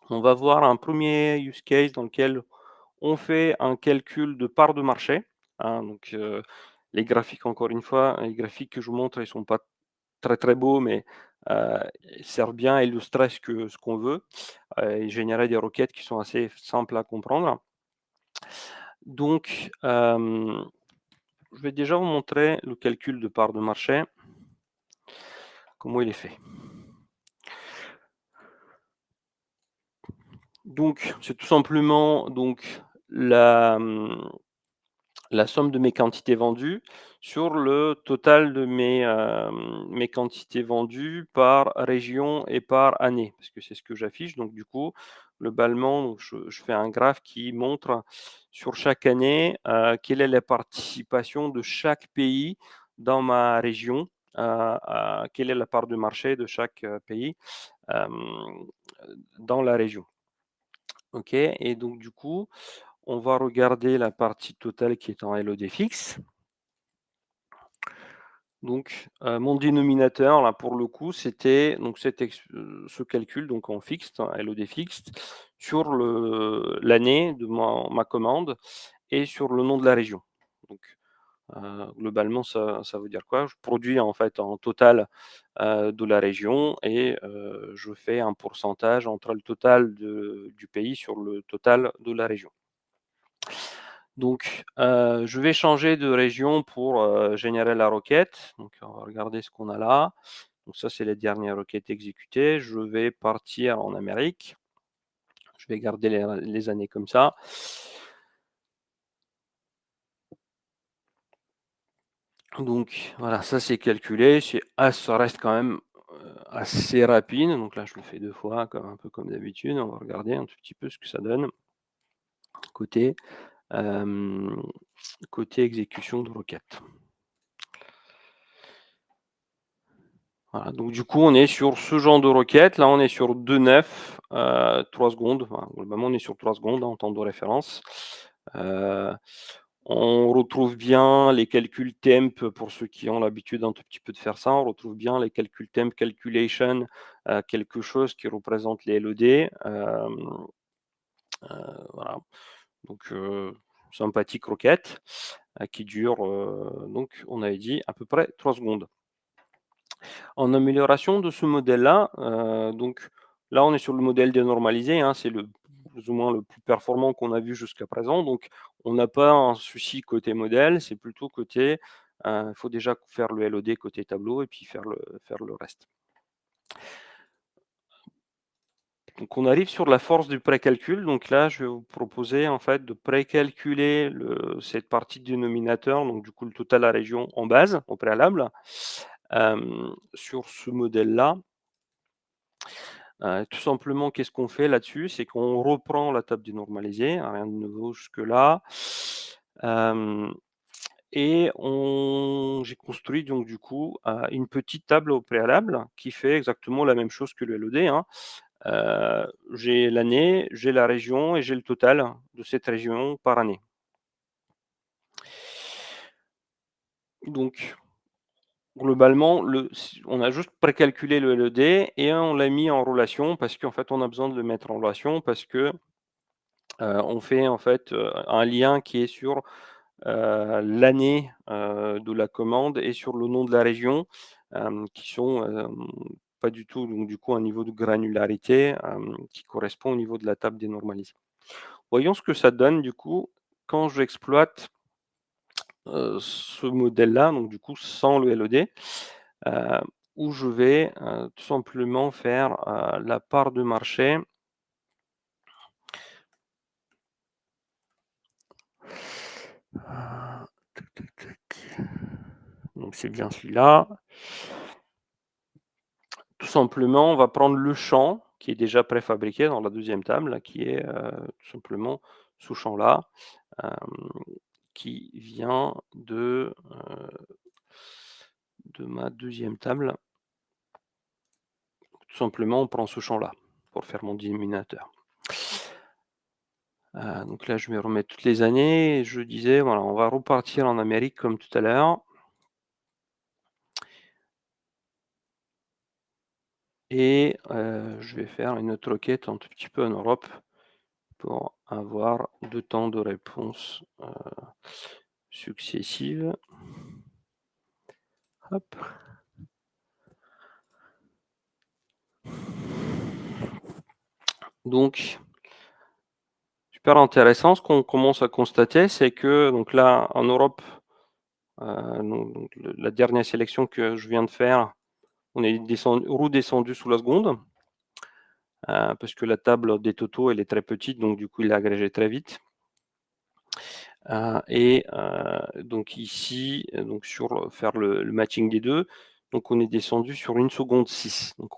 S5: On va voir un premier use case dans lequel on fait un calcul de part de marché. Donc, les graphiques, encore une fois, les graphiques que je vous montre, ils ne sont pas très très beaux, mais ils servent bien à illustrer ce qu'on veut et générer des requêtes qui sont assez simples à comprendre. Donc, je vais déjà vous montrer le calcul de part de marché, comment il est fait. Donc, c'est tout simplement donc, la somme de mes quantités vendues sur le total de mes quantités vendues par région et par année, parce que c'est ce que j'affiche. Donc du coup, globalement, donc je fais un graphe qui montre sur chaque année quelle est la participation de chaque pays dans ma région, quelle est la part de marché de chaque pays dans la région. Ok, et donc du coup, on va regarder la partie totale qui est en LOD fixe. Donc, mon dénominateur, là, pour le coup, c'était donc ce calcul donc en fixe, LOD fixe, sur l'année de ma commande et sur le nom de la région. Donc, globalement, ça veut dire quoi? Je produis en fait en total de la région et je fais un pourcentage entre le total du pays sur le total de la région. Donc, je vais changer de région pour générer la requête. Donc, on va regarder ce qu'on a là. Donc ça, c'est les dernières requêtes exécutées. Je vais partir en Amérique. Je vais garder les années comme ça. Donc, voilà, ça c'est calculé. Ça reste quand même assez rapide. Donc là, je le fais 2 fois, un peu comme d'habitude. On va regarder un tout petit peu ce que ça donne côté, côté exécution de requête. Voilà, donc du coup, on est sur ce genre de requête. Là, on est sur 2.9, 3 secondes. Enfin, globalement, on est sur 3 secondes en temps de référence. On retrouve bien les calculs temp pour ceux qui ont l'habitude un tout petit peu de faire ça. On retrouve bien les calculs temp calculation, quelque chose qui représente les LOD. Voilà. Donc, sympathique requête qui dure, donc, on avait dit à peu près 3 secondes. En amélioration de ce modèle-là, donc là, on est sur le modèle dénormalisé, hein, c'est plus ou moins le plus performant qu'on a vu jusqu'à présent. Donc, on n'a pas un souci côté modèle, c'est plutôt côté, il faut déjà faire le LOD côté tableau et puis faire le reste. Donc, on arrive sur la force du précalcul. Donc là, je vais vous proposer en fait de précalculer cette partie du dénominateur, donc du coup le total à région en base, au préalable, sur ce modèle-là. Tout simplement, qu'est-ce qu'on fait là-dessus? C'est qu'on reprend la table dénormalisée, rien de nouveau jusque-là. Et j'ai construit donc du coup une petite table au préalable qui fait exactement la même chose que le LOD, hein. J'ai l'année, j'ai la région et j'ai le total de cette région par année. Donc globalement, on a juste précalculé le LOD et on l'a mis en relation parce qu'en fait, on a besoin de le mettre en relation parce que on fait en fait, un lien qui est sur, l'année, de la commande et sur le nom de la région, qui sont, pas du tout donc du coup un niveau de granularité, qui correspond au niveau de la table dénormalisée. Voyons ce que ça donne du coup quand j'exploite, ce modèle-là, donc du coup sans le LOD, heu, où je vais, tout simplement faire, la part de marché. Tac, tac, tac. Donc c'est bien celui-là. Tout simplement, on va prendre le champ qui est déjà préfabriqué dans la deuxième table, là, qui est, tout simplement ce champ-là, qui vient de ma deuxième table. Tout simplement, on prend ce champ-là pour faire mon dénominateur. Donc là, je vais remettre toutes les années et je disais, voilà, on va repartir en Amérique comme tout à l'heure. Et je vais faire une autre requête un tout petit peu en Europe pour avoir 2 temps de réponse, successives. Hop. Donc super intéressant. Ce qu'on commence à constater, c'est que donc là, en Europe, donc la dernière sélection que je viens de faire, on est redescendu sous la seconde, parce que la table des totaux, elle est très petite, donc du coup, il a agrégé très vite. Et donc ici, donc sur faire le matching des deux, donc on est descendu sur 1 seconde 6. Donc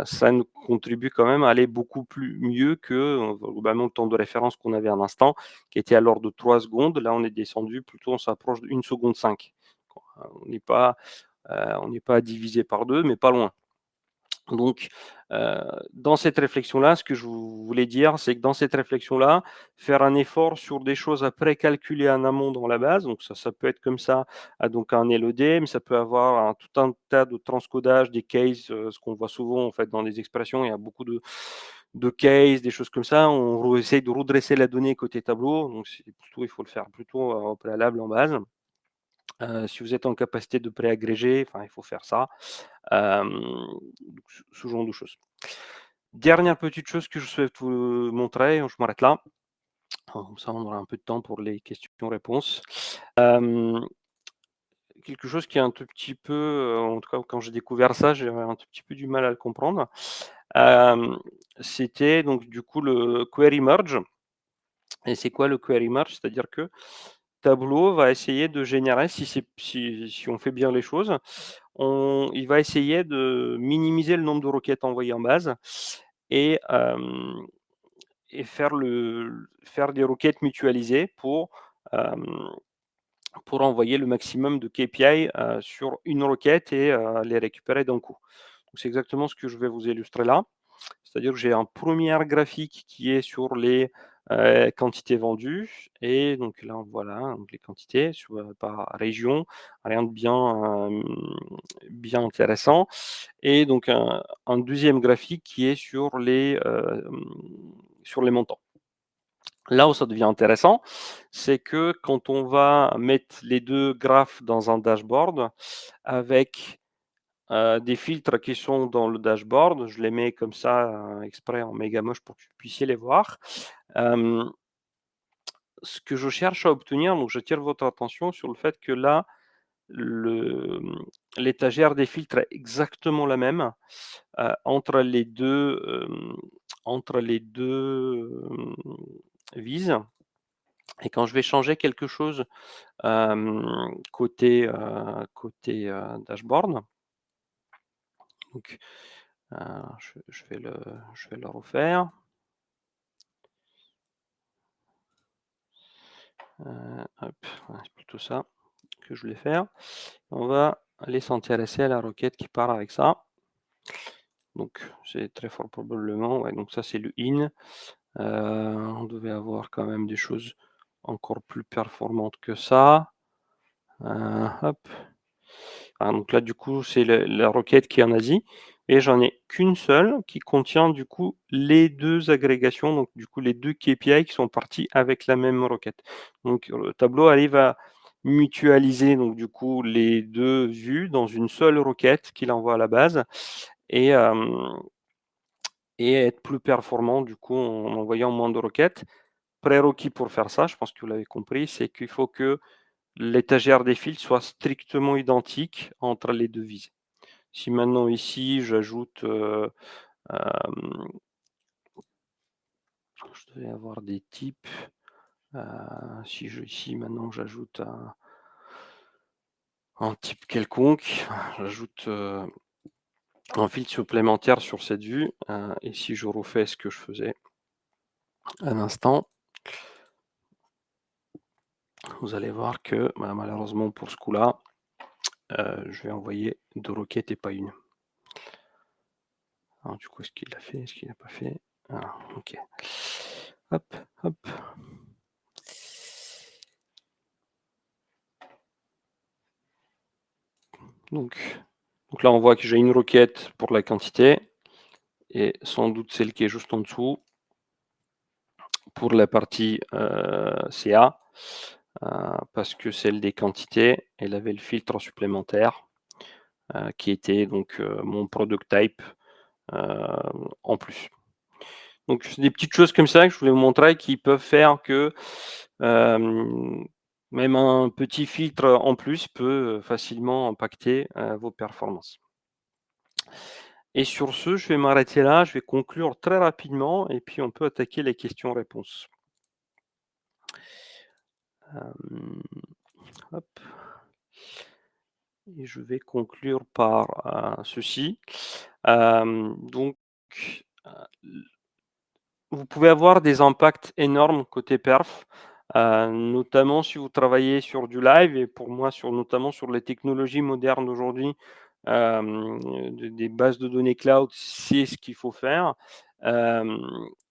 S5: ça nous contribue quand même à aller beaucoup plus mieux que, globalement le temps de référence qu'on avait à l'instant, qui était à l'ordre de 3 secondes. Là, on est descendu plutôt, on s'approche d'1 seconde 5. On n'est pas, à diviser par 2, mais pas loin. Donc, dans cette réflexion-là, ce que je voulais dire, c'est que dans cette réflexion-là, faire un effort sur des choses à précalculer en amont dans la base, donc ça peut être comme ça, donc un LOD, mais ça peut avoir tout un tas de transcodage, des cases, ce qu'on voit souvent en fait dans les expressions, il y a beaucoup de cases, des choses comme ça. On essaye de redresser la donnée côté tableau, donc il faut le faire plutôt au préalable en base. Si vous êtes en capacité de préagréger, il faut faire ça. Ce genre de choses. Dernière petite chose que je souhaite vous montrer, je m'arrête là. Comme ça, on aura un peu de temps pour les questions-réponses. Quelque chose qui est un tout petit peu, en tout cas quand j'ai découvert ça, j'avais un tout petit peu du mal à le comprendre. C'était donc du coup le query merge. Et c'est quoi le query merge? C'est-à-dire que Tableau va essayer de générer, si on fait bien les choses, il va essayer de minimiser le nombre de requêtes envoyées en base et faire des requêtes mutualisées pour envoyer le maximum de KPI sur une requête et les récupérer d'un coup. Donc, c'est exactement ce que je vais vous illustrer là. C'est-à-dire que j'ai un premier graphique qui est sur les quantités vendues. Et donc là, voilà donc les quantités par région. Rien de bien intéressant. Et donc un deuxième graphique qui est sur les montants. Là où ça devient intéressant, c'est que quand on va mettre les deux graphes dans un dashboard avec des filtres qui sont dans le dashboard, je les mets comme ça exprès en méga moche pour que vous puissiez les voir. Ce que je cherche à obtenir, donc j'attire votre attention sur le fait que là, l'étagère des filtres est exactement la même entre les deux vises. Et quand je vais changer quelque chose côté dashboard, donc je vais le refaire. Hop, c'est plutôt ça que je voulais faire. On va aller s'intéresser à la requête qui part avec ça. Donc c'est très fort probablement, ouais, donc ça c'est le in. On devait avoir quand même des choses encore plus performantes que ça. Hop. Donc là du coup c'est la requête qui est en Asie. Et j'en ai qu'une seule qui contient du coup les deux agrégations, donc du coup les deux KPI qui sont partis avec la même requête. Donc le tableau arrive à mutualiser donc du coup les deux vues dans une seule requête qu'il envoie à la base et être plus performant du coup en envoyant moins de requêtes. Prérequis pour faire ça, je pense que vous l'avez compris, c'est qu'il faut que l'étagère des fils soit strictement identique entre les deux visées. Si maintenant ici j'ajoute, je devais avoir des types. Si ici maintenant j'ajoute un type quelconque, j'ajoute un filtre supplémentaire sur cette vue. Et si je refais ce que je faisais à l'instant, vous allez voir que malheureusement pour ce coup-là, je vais envoyer 2 requêtes et pas une. Alors du coup, est-ce qu'il l'a fait? Est-ce qu'il n'a pas fait? Ok. Hop, hop. Donc là, on voit que j'ai une requête pour la quantité et sans doute celle qui est juste en dessous pour la partie CA, parce que celle des quantités, elle avait le filtre supplémentaire qui était donc mon product type en plus. Donc c'est des petites choses comme ça que je voulais vous montrer qui peuvent faire que même un petit filtre en plus peut facilement impacter vos performances. Et sur ce, je vais m'arrêter là, je vais conclure très rapidement et puis on peut attaquer les questions-réponses. Hop. Et je vais conclure par ceci. Donc, vous pouvez avoir des impacts énormes côté perf, notamment si vous travaillez sur du live et pour moi notamment sur les technologies modernes d'aujourd'hui, des bases de données cloud, c'est ce qu'il faut faire.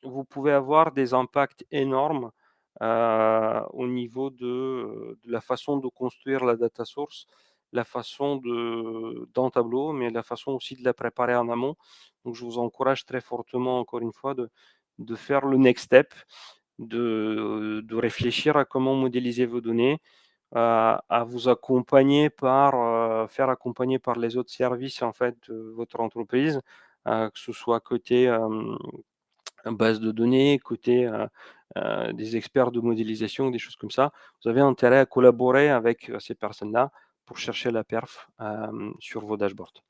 S5: Vous pouvez avoir des impacts énormes au niveau de la façon de construire la data source, la façon dans Tableau, mais la façon aussi de la préparer en amont. Donc je vous encourage très fortement, encore une fois, de faire le next step, de réfléchir à comment modéliser vos données, à vous accompagner faire accompagner par les autres services en fait de votre entreprise, que ce soit côté base de données, côté des experts de modélisation, des choses comme ça. Vous avez intérêt à collaborer avec ces personnes-là pour chercher la perf sur vos dashboards.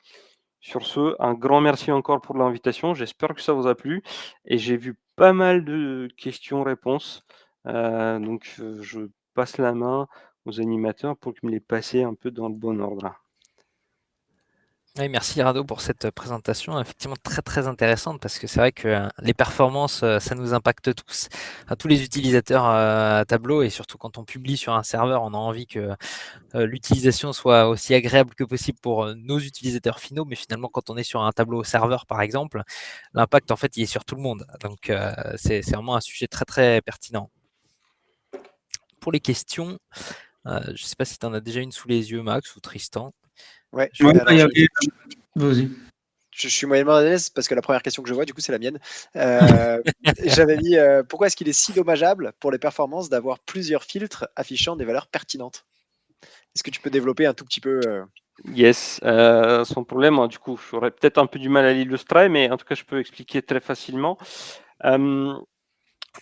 S5: Sur ce, un grand merci encore pour l'invitation. J'espère que ça vous a plu et j'ai vu pas mal de questions-réponses. Donc je passe la main aux animateurs pour me les passer un peu dans le bon ordre.
S2: Oui, merci Rado pour cette présentation, effectivement très très intéressante parce que c'est vrai que les performances, ça nous impacte tous, à tous les utilisateurs Tableau et surtout quand on publie sur un serveur, on a envie que l'utilisation soit aussi agréable que possible pour nos utilisateurs finaux, mais finalement quand on est sur un tableau serveur par exemple, l'impact en fait il est sur tout le monde, donc c'est vraiment un sujet très très pertinent. Pour les questions, je ne sais pas si tu en as déjà une sous les yeux Max ou Tristan.
S1: Ouais,
S4: Ouais,
S1: alors
S4: vas-y.
S1: je suis moyennement à l'aise parce que la première question que je vois, du coup, c'est la mienne. J'avais mis pourquoi est-ce qu'il est si dommageable pour les performances d'avoir plusieurs filtres affichant des valeurs pertinentes? Est-ce que tu peux développer un tout petit peu
S5: Yes, sans problème. Du coup, j'aurais peut-être un peu du mal à l'illustrer, mais en tout cas, je peux expliquer très facilement.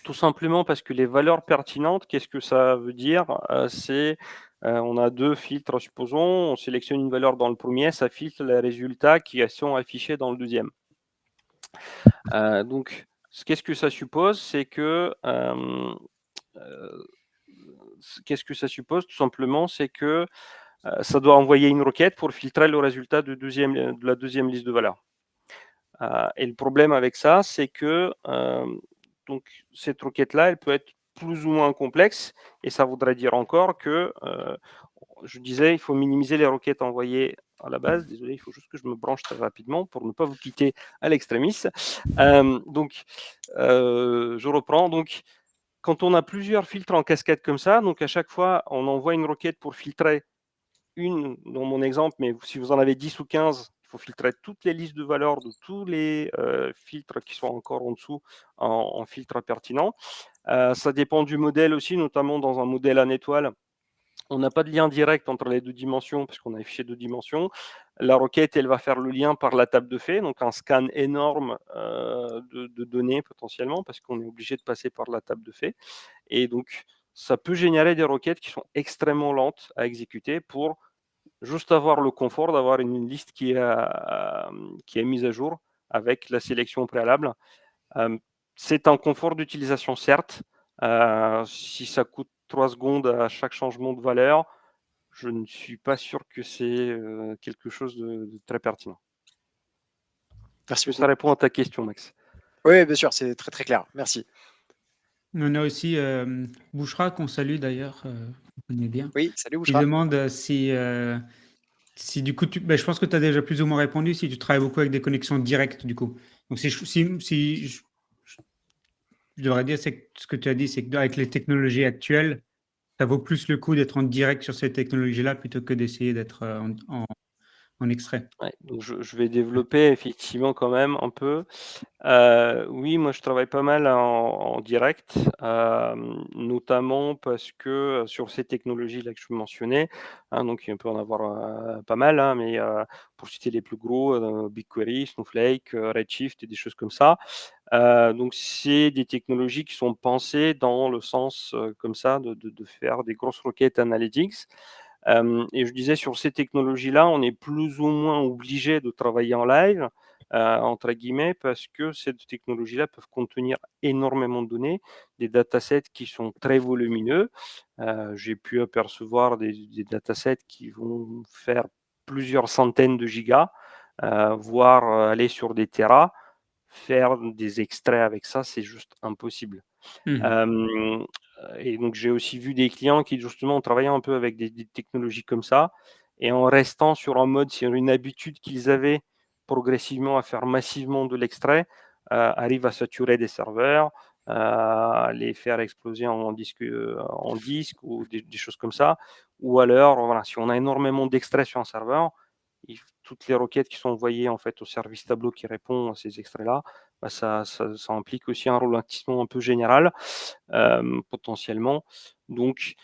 S5: Tout simplement parce que les valeurs pertinentes, qu'est-ce que ça veut dire? C'est, on a 2 filtres, supposons, on sélectionne une valeur dans le premier, ça filtre les résultats qui sont affichés dans le deuxième. Donc qu'est-ce que ça suppose? C'est que, qu'est-ce que ça suppose? Tout simplement, c'est que, ça doit envoyer une requête pour filtrer le résultat de la deuxième liste de valeurs. Et le problème avec ça, c'est que donc cette requête-là, elle peut être plus ou moins complexe et ça voudrait dire encore que, je disais, il faut minimiser les requêtes envoyées à la base. Désolé, il faut juste que je me branche très rapidement pour ne pas vous quitter à l'extrémis. Donc, je reprends. Donc, quand on a plusieurs filtres en cascade comme ça, donc à chaque fois, on envoie une requête pour filtrer une dans mon exemple, mais si vous en avez 10 ou 15, il faut filtrer toutes les listes de valeurs de tous les filtres qui sont encore en dessous en filtre pertinent. Ça dépend du modèle aussi, notamment dans un modèle en étoile. On n'a pas de lien direct entre les 2 dimensions, puisqu'on a affiché 2 dimensions. La requête, elle va faire le lien par la table de fait, donc un scan énorme de données potentiellement, parce qu'on est obligé de passer par la table de fait. Et donc, ça peut générer des requêtes qui sont extrêmement lentes à exécuter pour juste avoir le confort d'avoir une liste qui est mise à jour avec la sélection préalable. C'est un confort d'utilisation, certes. Si ça coûte 3 secondes à chaque changement de valeur, je ne suis pas sûr que c'est quelque chose de très pertinent. Est-ce
S1: Merci
S5: que
S1: beaucoup.
S5: ça répond à ta question, Max?
S1: Oui, bien sûr, c'est très, très clair. Merci.
S4: On a aussi Bouchra qu'on salue d'ailleurs, on connaît bien.
S1: Oui, salut
S4: Il
S1: Bouchra.
S4: demande si du coup, je pense que tu as déjà plus ou moins répondu, si tu travailles beaucoup avec des connexions directes du coup. Donc si je devrais dire, c'est que ce que tu as dit, c'est qu'avec les technologies actuelles, ça vaut plus le coup d'être en direct sur ces technologies-là plutôt que d'essayer d'être en extrait.
S5: Ouais, donc je vais développer effectivement quand même un peu. Oui, moi je travaille pas mal en direct, notamment parce que, sur ces technologies-là que je mentionnais, hein, donc il peut en avoir, pas mal, hein, mais, pour citer les plus gros, BigQuery, Snowflake, Redshift et des choses comme ça. Donc c'est des technologies qui sont pensées dans le sens, comme ça de faire des grosses requêtes analytics. Et je disais sur ces technologies-là, on est plus ou moins obligé de travailler en live, entre guillemets, parce que ces technologies-là peuvent contenir énormément de données, des datasets qui sont très volumineux. J'ai pu apercevoir des datasets qui vont faire plusieurs centaines de gigas, voire aller sur des téras. Faire des extraits avec ça, c'est juste impossible. Hem, et donc j'ai aussi vu des clients qui justement ont travaillé un peu avec des technologies comme ça et en restant sur une habitude qu'ils avaient progressivement à faire massivement de l'extrait, arrivent à saturer des serveurs, à les faire exploser en disque ou des choses comme ça. Ou alors, voilà, si on a énormément d'extraits sur un serveur, il toutes les requêtes qui sont envoyées en fait au service Tableau qui répond à ces extraits-là, bah, ça implique aussi un ralentissement un peu général, potentiellement. Donc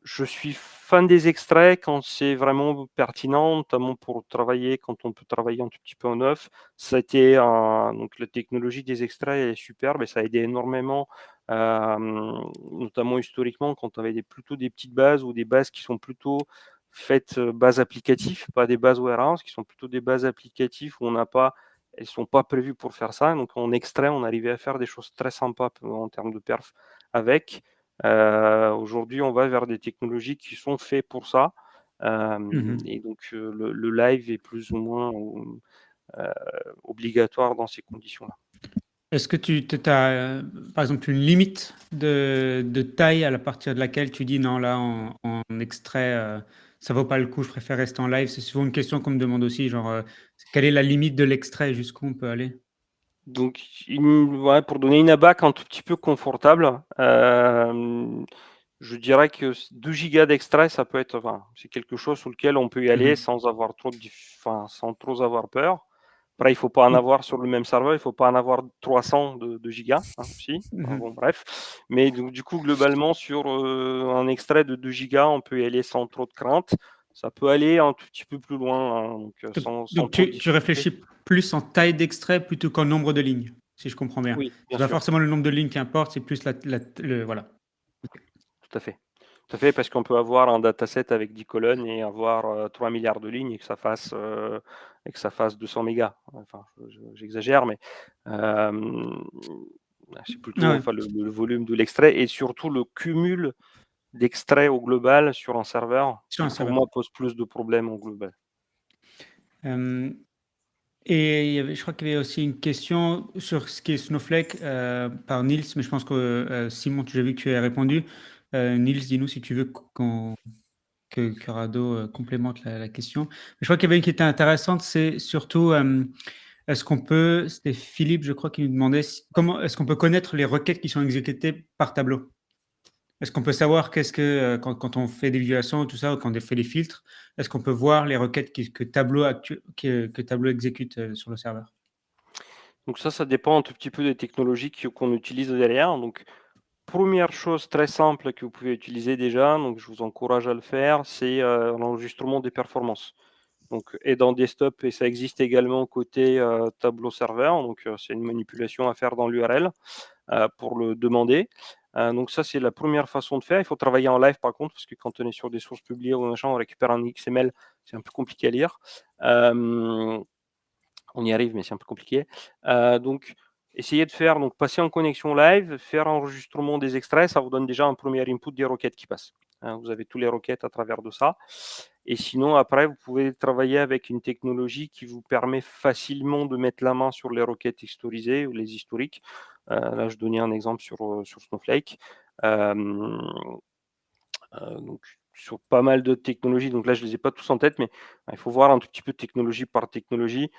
S5: je suis fan des extraits quand c'est vraiment pertinent, notamment pour travailler quand on peut travailler un tout petit peu en off. Ça a été un donc la technologie des extraits est superbe et ça a aidé énormément, notamment historiquement quand on avait plutôt des petites bases ou des bases qui sont plutôt faites, bases applicatives, pas des bases warehouse, qui sont plutôt des bases applicatives où on n'a pas elles sont pas prévues pour faire ça. Donc en extrait, on arrivait à faire des choses très sympas en termes de perf avec. Aujourd'hui, on va vers des technologies qui sont faites pour ça. Et donc, le live est plus ou moins obligatoire dans ces conditions-là.
S4: Est-ce que tu as, par exemple, une limite de taille à partir de laquelle tu dis non, là, en extrait, ça vaut pas le coup, je préfère rester en live? C'est souvent une question qu'on me demande aussi, genre, quelle est la limite de l'extrait, jusqu'où on peut aller?
S5: Donc, ouais, pour donner une ABAC un tout petit peu confortable, je dirais que 2 gigas d'extrait, ça peut être, enfin, c'est quelque chose sur lequel on peut y aller sans avoir sans trop avoir peur. Après, il faut pas en
S4: Mmh.
S5: avoir sur le même serveur, il faut pas en avoir 300 de gigas, aussi. Enfin, bon, bref. Mais donc, du coup, globalement, sur un extrait de 2 gigas, on peut y aller sans trop de crainte. Ça peut aller un tout petit peu plus loin, hein, donc sans
S4: Donc
S5: trop de
S4: tu
S5: difficulté.
S4: réfléchis plus en taille d'extrait plutôt qu'en nombre de lignes, si je comprends bien?
S5: Oui,
S4: C'est
S5: bien
S4: pas
S5: sûr.
S4: forcément le nombre de lignes qui importe, c'est plus voilà.
S5: Tout à fait. Tout à fait, parce qu'on peut avoir un dataset avec 10 colonnes et avoir 3 milliards de lignes et que ça fasse 200 mégas. Enfin, j'exagère, mais c'est
S4: Ah
S5: plutôt
S4: ouais.
S5: enfin, le volume de l'extrait et surtout le cumul d'extraits au global sur un serveur
S4: Sur un
S5: qui, pour
S4: serveur.
S5: moi, pose plus de problèmes au global.
S4: Et je crois qu'il y avait aussi une question sur ce qui est Snowflake par Niels, mais je pense que Simon, tu as vu que tu as répondu. Niels, dis-nous si tu veux que Rado complémente la question. Mais je crois qu'il y avait une qui était intéressante, c'est surtout est-ce qu'on peut, c'était Philippe, je crois, qui nous demandait comment est-ce qu'on peut connaître les requêtes qui sont exécutées par Tableau? Est-ce qu'on peut savoir qu'est-ce que, quand on fait des visualisations et tout ça, ou quand on fait des filtres, est-ce qu'on peut voir les requêtes que Tableau exécute sur le serveur?
S5: Donc ça dépend un tout petit peu des technologies qu'on utilise derrière. Donc, première chose très simple que vous pouvez utiliser déjà, donc je vous encourage à le faire, c'est l'enregistrement des performances. Donc, et dans desktop, et ça existe également côté tableau serveur. Donc, c'est une manipulation à faire dans l'URL pour le demander. Donc ça, c'est la première façon de faire. Il faut travailler en live par contre, parce que quand on est sur des sources publiées ou machin, on récupère un XML, c'est un peu compliqué à lire. On y arrive, mais c'est un peu compliqué. Donc, essayez de faire, donc passer en connexion live, faire enregistrement des extraits, ça vous donne déjà un premier input des requêtes qui passent. Vous avez tous les requêtes à travers de ça. Et sinon, après, vous pouvez travailler avec une technologie qui vous permet facilement de mettre la main sur les requêtes historisées ou les historiques. Là, je donnais un exemple sur Snowflake. Donc, sur pas mal de technologies, donc là, je ne les ai pas tous en tête, mais il faut voir un tout petit peu technologie par technologie.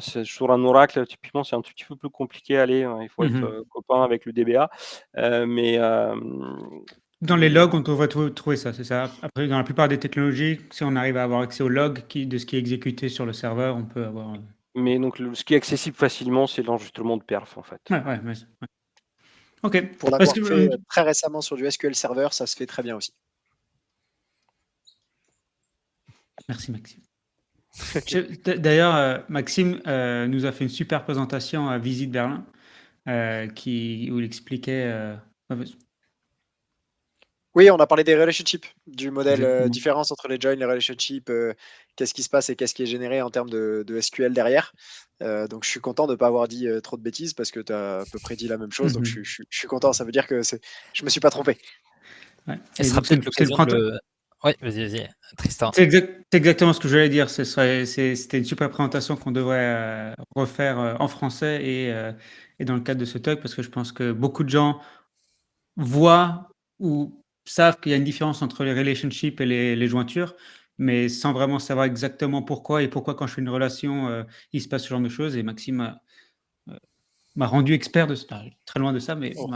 S5: Sur un Oracle, typiquement, c'est un tout petit peu plus compliqué à aller. Il faut être copain avec le DBA. Mais
S4: Dans les logs, on devrait trouver ça, c'est ça? Après, dans la plupart des technologies, si on arrive à avoir accès aux logs de ce qui est exécuté sur le serveur, on peut avoir.
S5: Mais donc, ce qui est accessible facilement, c'est l'enregistrement de perf, en fait.
S4: Ouais. Ok.
S1: Pour
S4: Parce
S1: l'avoir
S4: que,
S1: fait très récemment sur du SQL Server, ça se fait très bien aussi.
S4: merci Maxime. D'ailleurs, Maxime nous a fait une super présentation à Visite Berlin où il expliquait.
S1: Oui, on a parlé des relationships, du modèle
S4: Exactement.
S1: différence entre les joins, les relationships, qu'est-ce qui se passe et qu'est-ce qui est généré en termes de SQL derrière. Donc je suis content de ne pas avoir dit trop de bêtises parce que tu as à peu près dit la même chose. Donc je suis content, ça veut dire que je me suis pas trompé.
S4: Ouais.
S2: Et ce sera peut-être l'occasion de le. Oui, vas-y, Tristan.
S4: C'est exactement ce que je voulais dire. C'était une super présentation qu'on devrait refaire en français et dans le cadre de ce talk parce que je pense que beaucoup de gens voient ou savent qu'il y a une différence entre les relationships et les jointures, mais sans vraiment savoir exactement pourquoi et pourquoi quand je fais une relation, il se passe ce genre de choses. Et Maxime m'a rendu expert de ça, très loin de ça, mais
S1: Oh.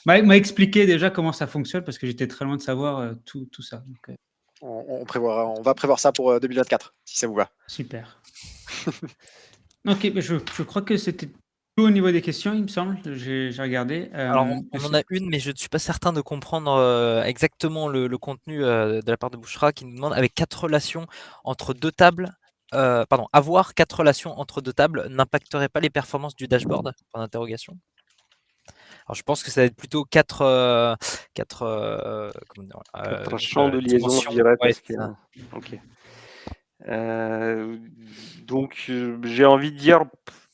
S4: m'a expliqué déjà comment ça fonctionne parce que j'étais très loin de savoir tout ça. Donc,
S1: On va prévoir ça pour 2024, si ça vous va.
S4: super. Ok, je crois que c'était tout au niveau des questions, il me semble. J'ai regardé.
S2: Alors, on en a une, mais je ne suis pas certain de comprendre exactement le contenu de la part de Bouchra qui nous demande avec 4 relations entre deux tables. Avoir 4 relations entre deux tables n'impacterait pas les performances du dashboard? Point d'interrogation. Alors, je pense que ça va être plutôt 4
S5: champs de liaison, je
S2: dimensions.
S5: dirais,
S2: Ouais,
S5: parce que. Ok. Donc, j'ai envie de dire,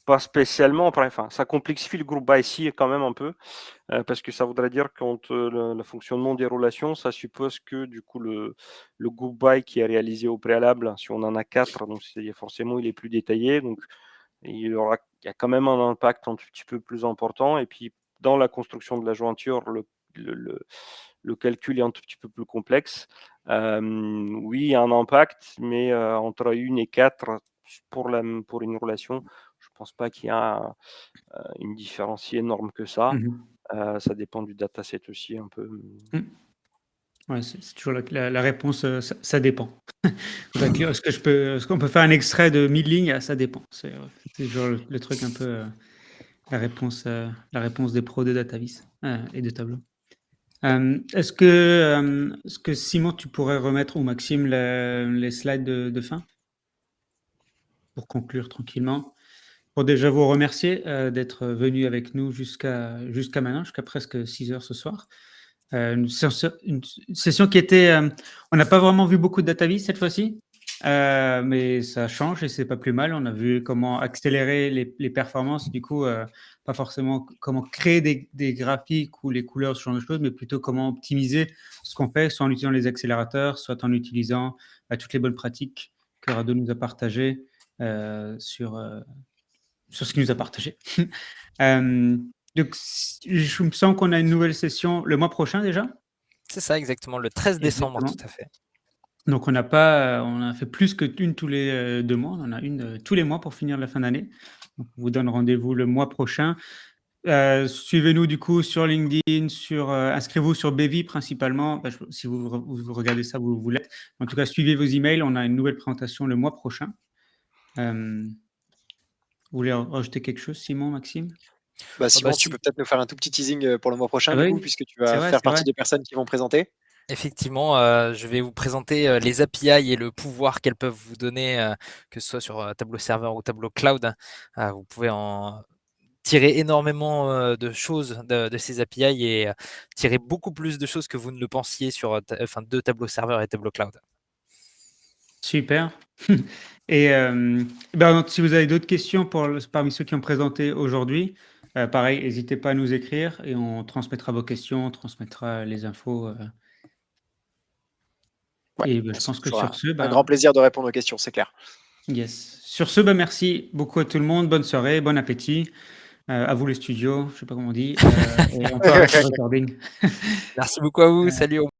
S5: Pas spécialement. Enfin, ça complexifie le group by ici quand même un peu, parce que ça voudrait dire quand le fonctionnement des relations, ça suppose que du coup le group by qui est réalisé au préalable, si on en a 4, donc forcément il est plus détaillé, donc il y a quand même un impact un tout petit peu plus important. Et puis dans la construction de la jointure, le calcul est un tout petit peu plus complexe. Oui, il y a un impact, mais entre 1 et 4 pour une relation, je ne pense pas qu'il y a une différence si énorme que ça. Ça dépend du dataset aussi un peu.
S4: Ouais, c'est toujours la réponse, ça dépend. Est-ce qu'on peut faire un extrait de 1000 lignes? Ça dépend. C'est toujours le truc un peu, la réponse des pros de Datavis et de Tableau. Est-ce que Simon, tu pourrais remettre, ou Maxime, les slides de fin pour conclure tranquillement? Pour déjà vous remercier d'être venu avec nous jusqu'à maintenant, jusqu'à presque 6 heures ce soir. Une session qui était, on n'a pas vraiment vu beaucoup de DataVis cette fois-ci, mais ça change et c'est pas plus mal. On a vu comment accélérer les performances, du coup, pas forcément comment créer des graphiques ou les couleurs, ce genre de choses, mais plutôt comment optimiser ce qu'on fait, soit en utilisant les accélérateurs, soit en utilisant toutes les bonnes pratiques que Rado nous a partagées sur ce qu'il nous a partagé. Donc, je me sens qu'on a une nouvelle session le mois prochain déjà.
S2: C'est ça, exactement, le 13 décembre,
S4: Exactement.
S2: tout à fait.
S4: Donc, on a fait plus qu'une tous les 2 mois. On en a une tous les mois pour finir la fin d'année. Donc, on vous donne rendez-vous le mois prochain. Suivez-nous du coup sur LinkedIn, inscrivez-vous sur Bevy principalement. Si vous regardez ça, vous l'êtes. En tout cas, suivez vos emails. On a une nouvelle présentation le mois prochain. Vous voulez rajouter quelque chose, Simon, Maxime?
S1: Simon, tu peux peut-être nous faire un tout petit teasing pour le mois prochain,
S4: Ah
S1: du
S4: oui,
S1: coup, puisque tu
S4: c'est
S1: vas
S4: vrai,
S1: faire
S4: c'est
S1: partie
S4: vrai.
S1: des personnes qui vont présenter.
S2: Effectivement, je vais vous présenter les API et le pouvoir qu'elles peuvent vous donner, que ce soit sur Tableau Serveur ou Tableau Cloud. Vous pouvez en tirer énormément de choses de ces API et tirer beaucoup plus de choses que vous ne le pensiez sur de Tableau Serveur et Tableau Cloud.
S4: Super. Et si vous avez d'autres questions parmi ceux qui ont présenté aujourd'hui, pareil, n'hésitez pas à nous écrire et on transmettra vos questions, on transmettra les infos. Et je pense que sur ce,
S1: un grand plaisir de répondre aux questions, c'est clair.
S4: yes. Sur ce, merci beaucoup à tout le monde. Bonne soirée, bon appétit. À vous les studios, je ne sais pas comment on dit. Et encore un recording.
S2: Merci beaucoup à vous. Salut.